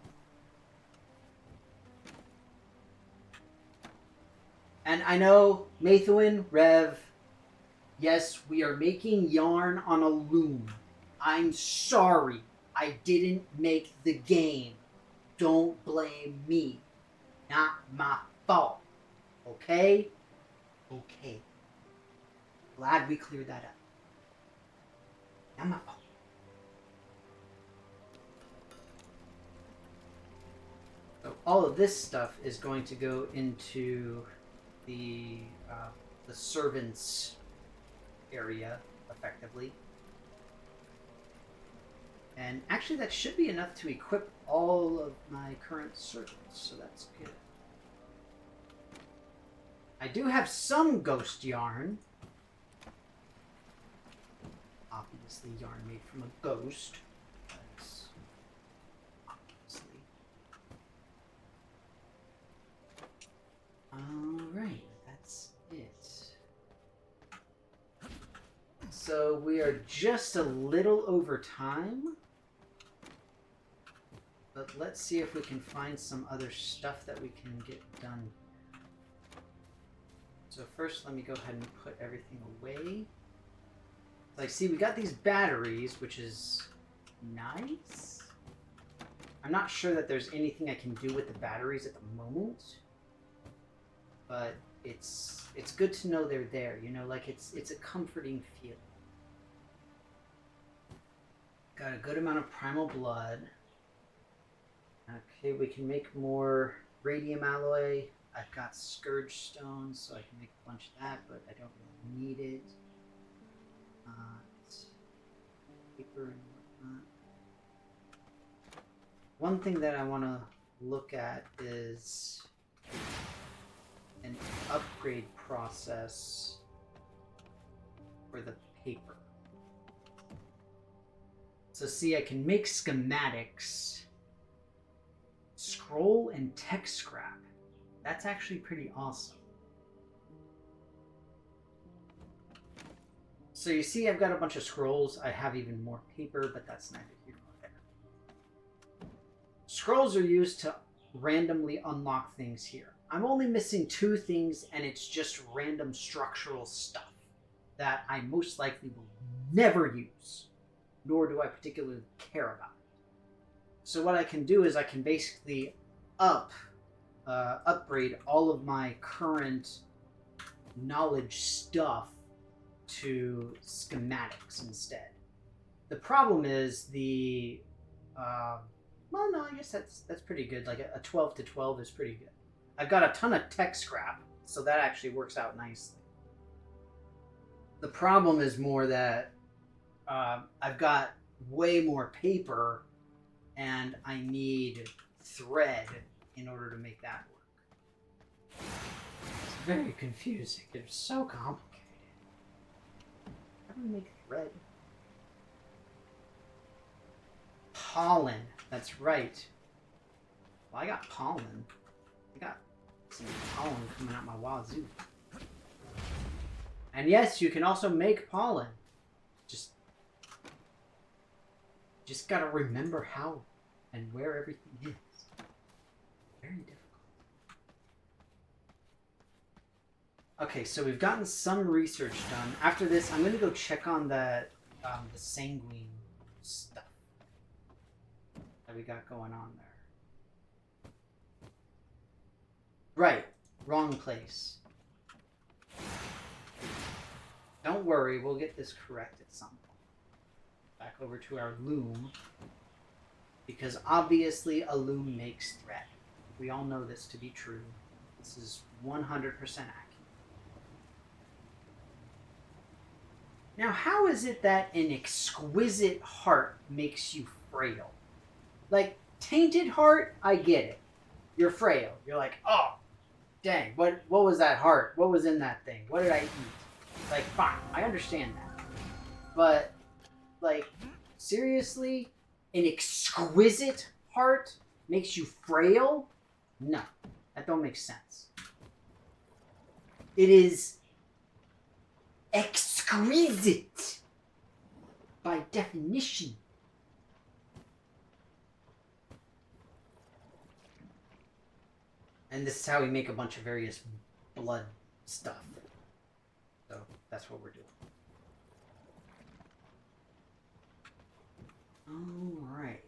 And I know, Maethwin, Rev, yes, we are making yarn on a loom. I'm sorry, I didn't make the game. Don't blame me. Not my fault. Okay? Okay. Glad we cleared that up. Not my fault. So all of this stuff is going to go into the servants area, effectively. And actually that should be enough to equip all of my current servants, so that's good. I do have some ghost yarn. Obviously yarn made from a ghost. That's obviously. Alright, that's it. So we are just a little over time. But let's see if we can find some other stuff that we can get done. So first, let me go ahead and put everything away. Like, see, we got these batteries, which is nice. I'm not sure that there's anything I can do with the batteries at the moment. But it's good to know they're there, you know, like it's a comforting feeling. Got a good amount of primal blood. Okay, we can make more radium alloy. I've got scourge stones, so I can make a bunch of that, but I don't really need it. Paper and whatnot. One thing that I want to look at is an upgrade process for the paper. So see, I can make schematics, scroll, and tech scrap. That's actually pretty awesome. So you see, I've got a bunch of scrolls. I have even more paper, but that's neither here nor there. Scrolls are used to randomly unlock things here. I'm only missing 2 things, and it's just random structural stuff that I most likely will never use, nor do I particularly care about it. So what I can do is I can basically upgrade all of my current knowledge stuff to schematics instead. The problem is the well, no, I guess that's pretty good. Like a 12 to 12 is pretty good. I've got a ton of tech scrap, so that actually works out nicely. The problem is more that I've got way more paper, and I need thread in order to make that work. It's very confusing. It's so complicated. How do we make thread? Pollen. That's right. Well, I got pollen. I got some pollen coming out my wazoo. And yes, you can also make pollen. Just gotta remember how and where everything is. Very difficult. Okay, so we've gotten some research done. After this, I'm gonna go check on that the sanguine stuff that we got going on there. Right, wrong place. Don't worry, we'll get this correct at some point. Back over to our loom. Because obviously a loom makes thread. We all know this to be true. This is 100% accurate. Now, how is it that an exquisite heart makes you frail? Like, tainted heart, I get it. You're frail. You're like, oh, dang, what was that heart? What was in that thing? What did I eat? Like, fine, I understand that. But, like, seriously? An exquisite heart makes you frail? No, that don't make sense. It is exquisite by definition. And this is how we make a bunch of various blood stuff. So that's what we're doing. All right.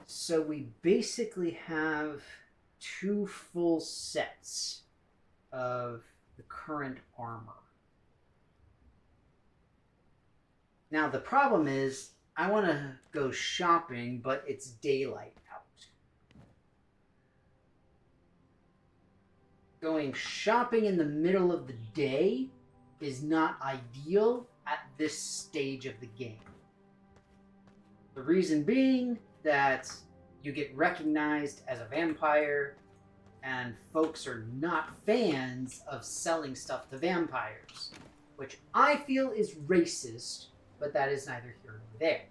So we basically have 2 full sets of the current armor. Now the problem is, I want to go shopping, but it's daylight out. Going shopping in the middle of the day is not ideal at this stage of the game. The reason being that you get recognized as a vampire, and folks are not fans of selling stuff to vampires, which I feel is racist, but that is neither here nor there.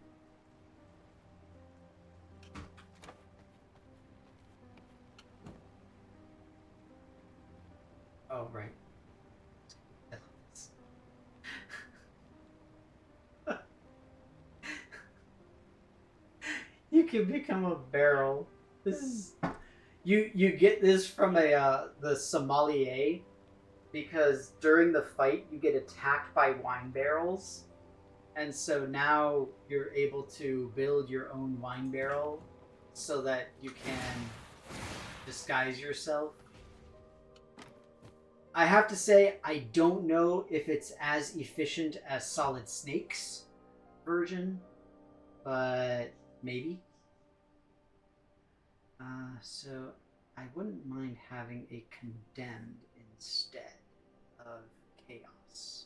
Oh, right. You can become a barrel. This is you get this from the sommelier, because during the fight you get attacked by wine barrels, and so now you're able to build your own wine barrel so that you can disguise yourself. I have to say, I don't know if it's as efficient as Solid Snake's version, but maybe. So I wouldn't mind having a Condemned instead of Chaos.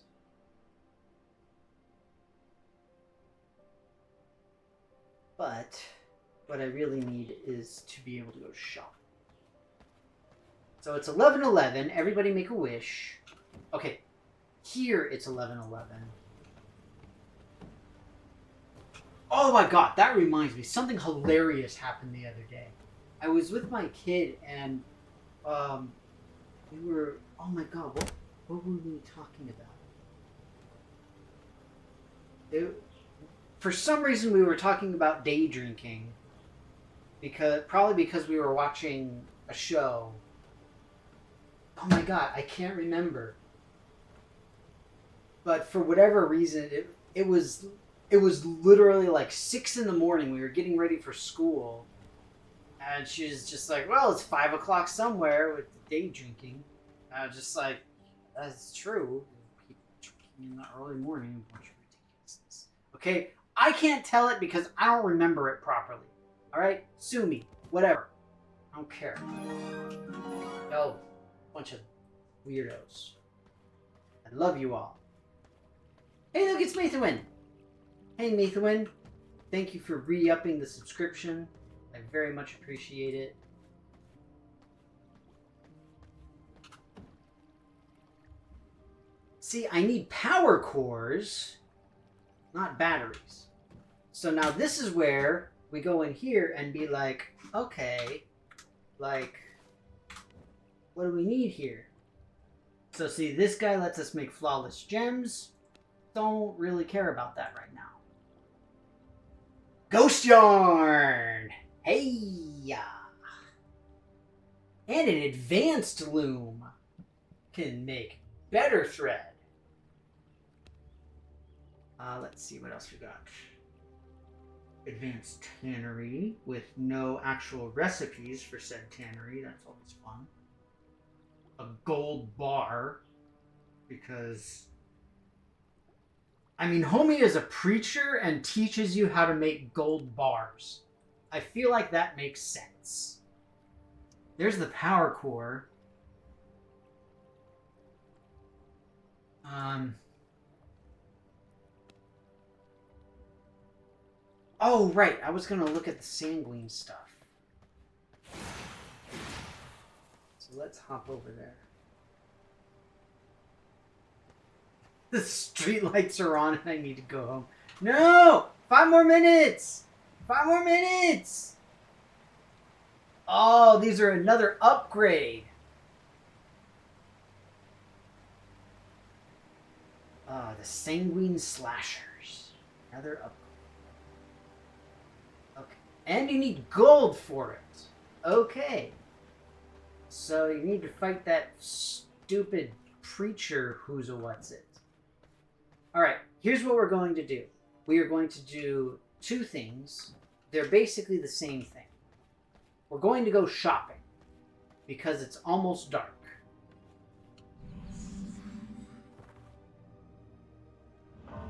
But what I really need is to be able to go shop. So it's 11:11. Everybody make a wish. Okay, here it's 11:11. Oh my god, that reminds me. Something hilarious happened the other day. I was with my kid and we were, oh my god, what were we talking about? For some reason we were talking about day drinking, probably because we were watching a show. Oh my god, I can't remember. But for whatever reason, it was literally like 6 in the morning. We were getting ready for school. And she was just like, well, it's 5 o'clock somewhere with the day drinking. I was just like, that's true. People drinking in the early morning. A bunch of ridiculousness. Okay, I can't tell it because I don't remember it properly. Alright? Sue me. Whatever. I don't care. No. Bunch of weirdos. I love you all. Hey, look, it's Mathewin. Hey, Mathewin. Thank you for re-upping the subscription. I very much appreciate it. See, I need power cores, not batteries. So now this is where we go in here and be like, okay, like, what do we need here? So see, this guy lets us make flawless gems. Don't really care about that right now. Ghost yarn! Hey ya! And an advanced loom can make better thread. Let's see what else we got. Advanced tannery with no actual recipes for said tannery. That's always fun. A gold bar because I mean, Homie is a preacher and teaches you how to make gold bars. I feel like that makes sense. There's the power core. Oh, right. I was going to look at the sanguine stuff. So let's hop over there. The streetlights are on and I need to go home. No! 5 more minutes! 5 more minutes! Oh, these are another upgrade. The sanguine slashers. Another upgrade. Okay. And you need gold for it. Okay. So you need to fight that stupid preacher who's a what's it. Alright, here's what we're going to do. We are going to do 2 things. They're basically the same thing. We're going to go shopping because it's almost dark.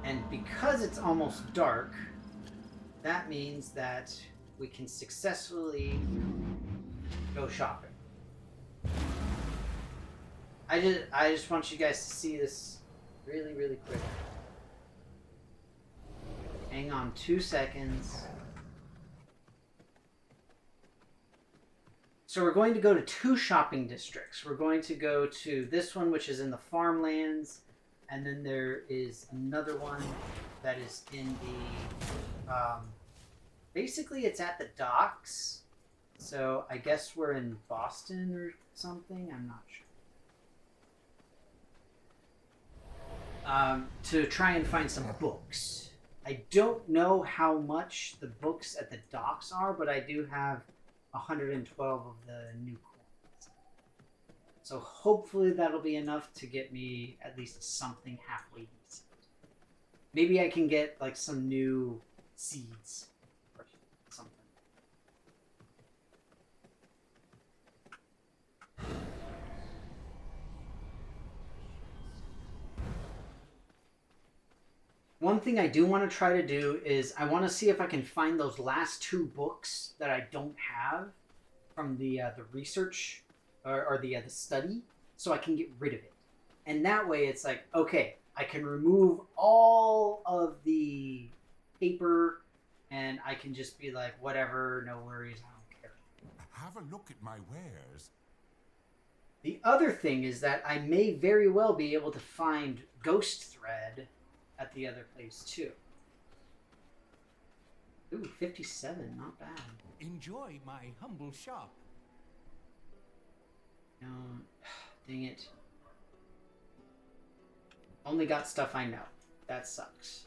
And because it's almost dark, that means that we can successfully go shopping. I just want you guys to see this really, really quick. Hang on 2 seconds. So we're going to go to 2 shopping districts. We're going to go to this one, which is in the farmlands, and then there is another one that is in the, basically it's at the docks. So I guess we're in Boston or something. I'm not sure. To try and find some books. I don't know how much the books at the docks are, but I do have 112 of the new coins. So hopefully that'll be enough to get me at least something halfway decent. Maybe I can get like some new seeds or something. One thing I do want to try to do is I want to see if I can find those last 2 books that I don't have from the research or the study, so I can get rid of it. And that way it's like, okay, I can remove all of the paper and I can just be like, whatever, no worries, I don't care. Have a look at my wares. The other thing is that I may very well be able to find ghost thread at the other place too. Ooh, 57, not bad. Enjoy my humble shop. No, dang it. Only got stuff I know. That sucks.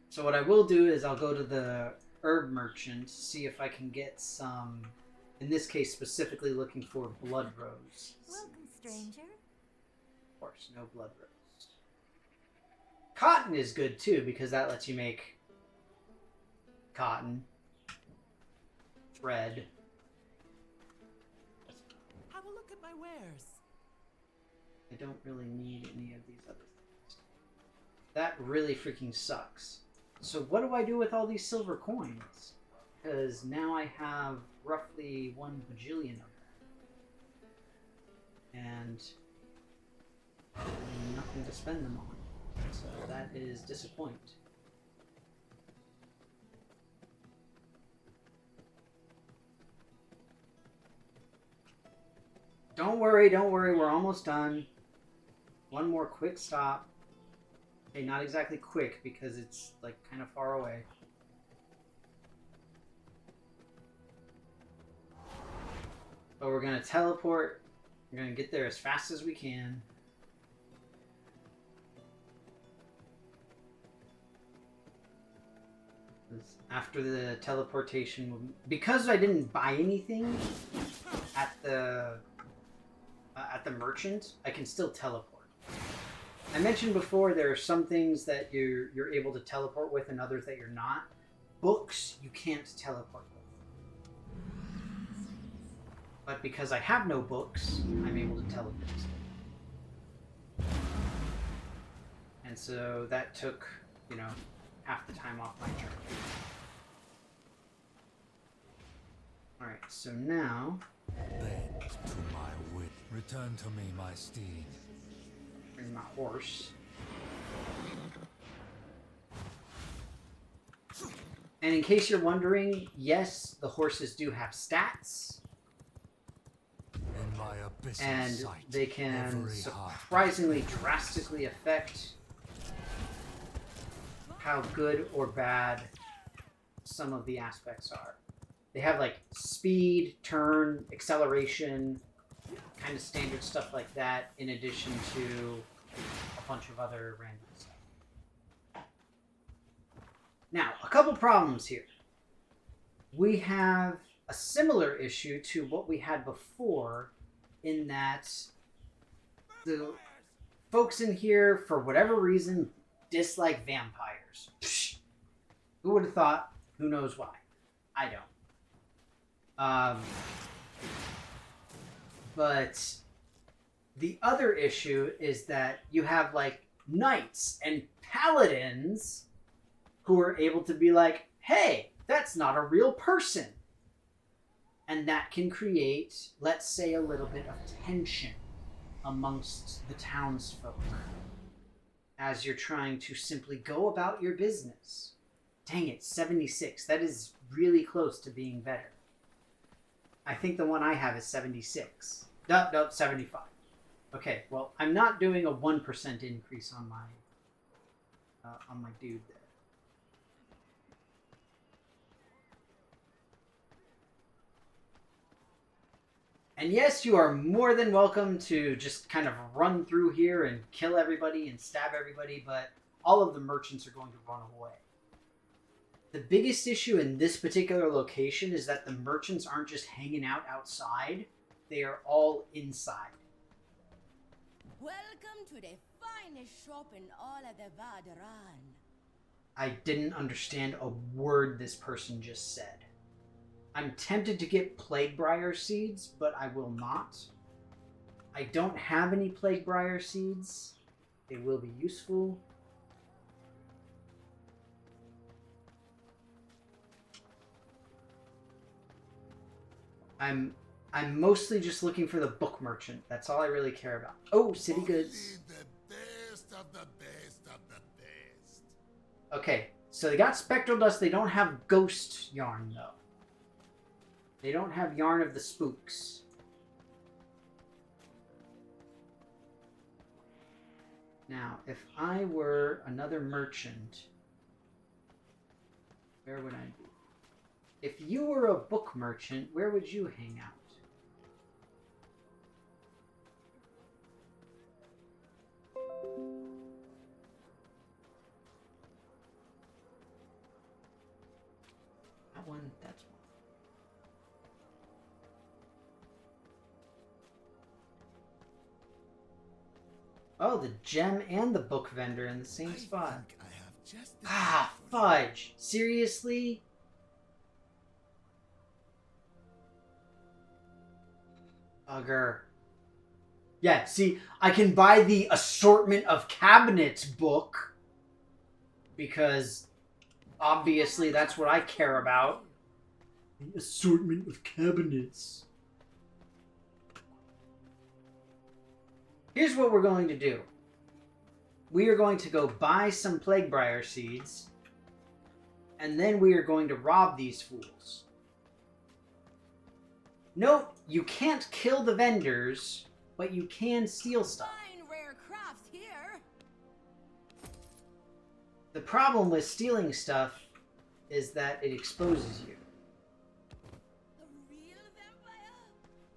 So what I will do is I'll go to the herb merchant, see if I can get some, in this case specifically looking for blood rose. Welcome, stranger. Of course, no blood rose. Cotton is good too because that lets you make cotton, thread. Have a look at my wares. I don't really need any of these other things. That really freaking sucks. So what do I do with all these silver coins? Because now I have roughly 1 bajillion of them. And nothing to spend them on. So that is disappointing. Don't worry, we're almost done. One more quick stop. Okay, not exactly quick because it's like kind of far away. But we're gonna teleport. We're gonna get there as fast as we can. after the teleportation, because I didn't buy anything at the merchant, I can still teleport. I mentioned before there are some things that you're able to teleport with and others that you're not. Books you can't teleport with. But because I have no books, I'm able to teleport. And so that took, half the time off my journey. Alright, so now... Bend to my wit. Return to me, my steed. Bring my horse. And in case you're wondering, yes, the horses do have stats. In my abyssal And sight, they can every heart surprisingly drastically affect how good or bad some of the aspects are. They have like speed, turn, acceleration, kind of standard stuff like that, in addition to a bunch of other random stuff. Now, a couple problems here. We have a similar issue to what we had before, in that the folks in here, for whatever reason, dislike vampires. Psh, who would have thought? Who knows why? I don't. But the other issue is that you have like knights and paladins who are able to be like, hey, that's not a real person. And that can create, let's say, a little bit of tension amongst the townsfolk as you're trying to simply go about your business. Dang it, 76. That is really close to being better. I think the one I have is 76. Nope, 75. Okay, well, I'm not doing a 1% increase on my dude there. And yes, you are more than welcome to just kind of run through here and kill everybody and stab everybody, but all of the merchants are going to run away. The biggest issue in this particular location is that the merchants aren't just hanging out outside, they are all inside. Welcome to the finest shop in all of the Vardaran. I didn't understand a word this person just said. I'm tempted to get Plaguebriar seeds, but I will not. I don't have any Plaguebriar seeds. They will be useful. I'm mostly just looking for the book merchant. That's all I really care about. Oh, city goods. The best of the best of the best. Okay, so they got spectral dust. They don't have ghost yarn, though. They don't have yarn of the spooks. Now, if I were another merchant, where would I be? If you were a book merchant, where would you hang out? That one, that's one. Oh, the gem and the book vendor in the same spot. I think I have just the Ah, thing for you. fudge. Seriously? Bugger. Yeah, see, I can buy the assortment of cabinets book because obviously that's what I care about. The assortment of cabinets. Here's what we're going to do. We are going to go buy some Plaguebriar seeds, and then we are going to rob these fools. Note, you can't kill the vendors, but you can steal stuff. Fine rare crafts here. The problem with stealing stuff is that it exposes you, A real vampire?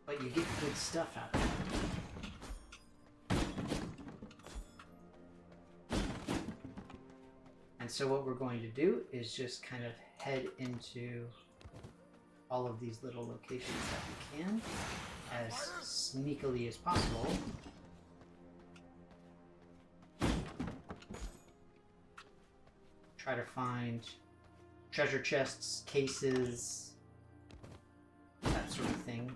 but you get good stuff out of it. And so what we're going to do is just kind of head into all of these little locations that we can as sneakily as possible. Try to find treasure chests, cases, that sort of thing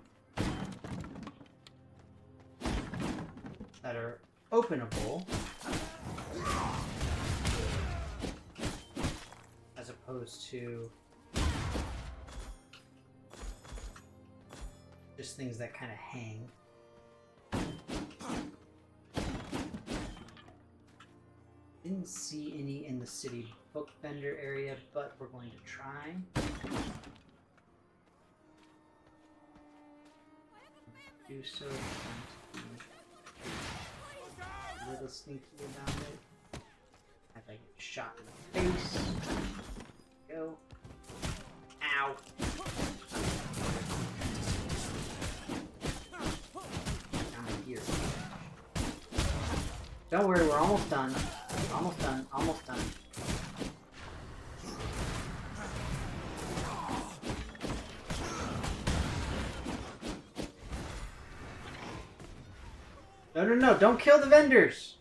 that are openable as opposed to just things that kind of hang. Didn't see any in the city book vendor area, but we're going to try. Do so. A little sneaky about it. If I get shot in the face. Go. Ow. I'm here. Don't worry, we're almost done. Almost done. Almost done. No, no, no, don't kill the vendors!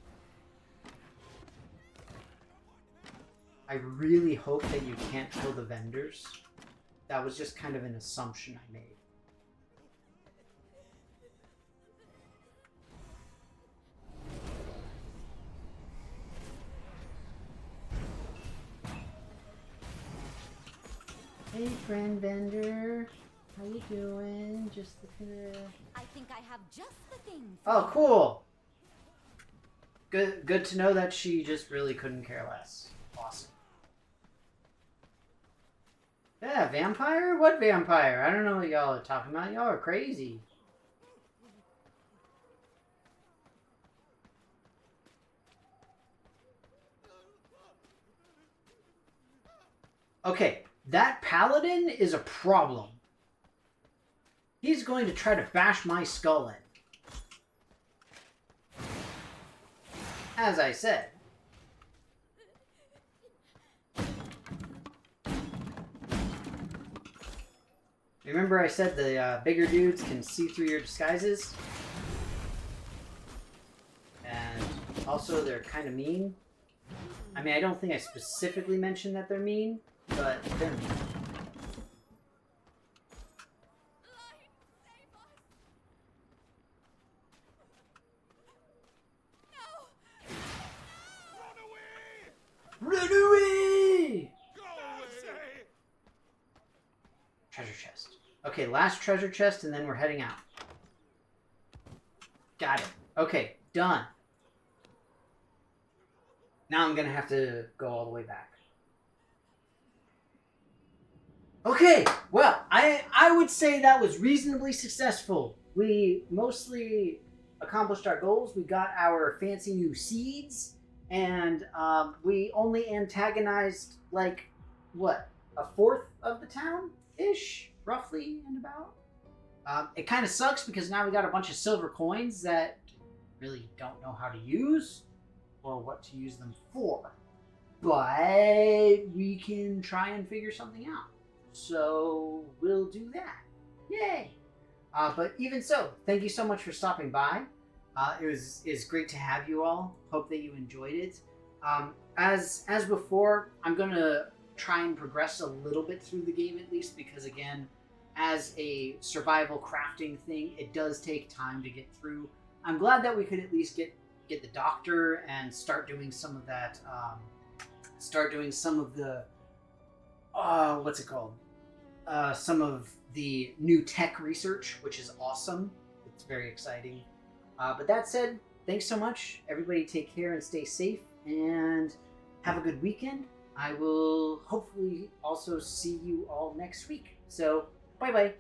I really hope that you can't kill the vendors. That was just kind of an assumption I made. Hey, friend vendor. How you doing? Just looking at... I think I have just the thing. Oh, cool. Good to know that she just really couldn't care less. Awesome. Yeah, vampire? What vampire? I don't know what y'all are talking about. Y'all are crazy. Okay, that paladin is a problem. He's going to try to bash my skull in. As I said. Remember I said the bigger dudes can see through your disguises? And also they're kind of mean. I mean, I don't think I specifically mentioned that they're mean, but they're mean. Run away! Treasure chest. Okay, last treasure chest, and then we're heading out. Got it. Okay, done. Now I'm gonna have to go all the way back. Okay, well, I would say that was reasonably successful. We mostly accomplished our goals. We got our fancy new seeds. And we only antagonized, like, what, a fourth of the town-ish, roughly, and about. It kind of sucks because now we got a bunch of silver coins that really don't know how to use or what to use them for. But we can try and figure something out. So we'll do that. Yay! But even so, thank you so much for stopping by. It's great to have you all. Hope that you enjoyed it. As before, I'm gonna try and progress a little bit through the game at least, because again, as a survival crafting thing, it does take time to get through. I'm glad that we could at least get the doctor and start doing some of that. Start doing some of the what's it called? Some of the new tech research, which is awesome. It's very exciting. But that said, thanks so much. Everybody take care and stay safe and have a good weekend. I will hopefully also see you all next week. So, bye-bye.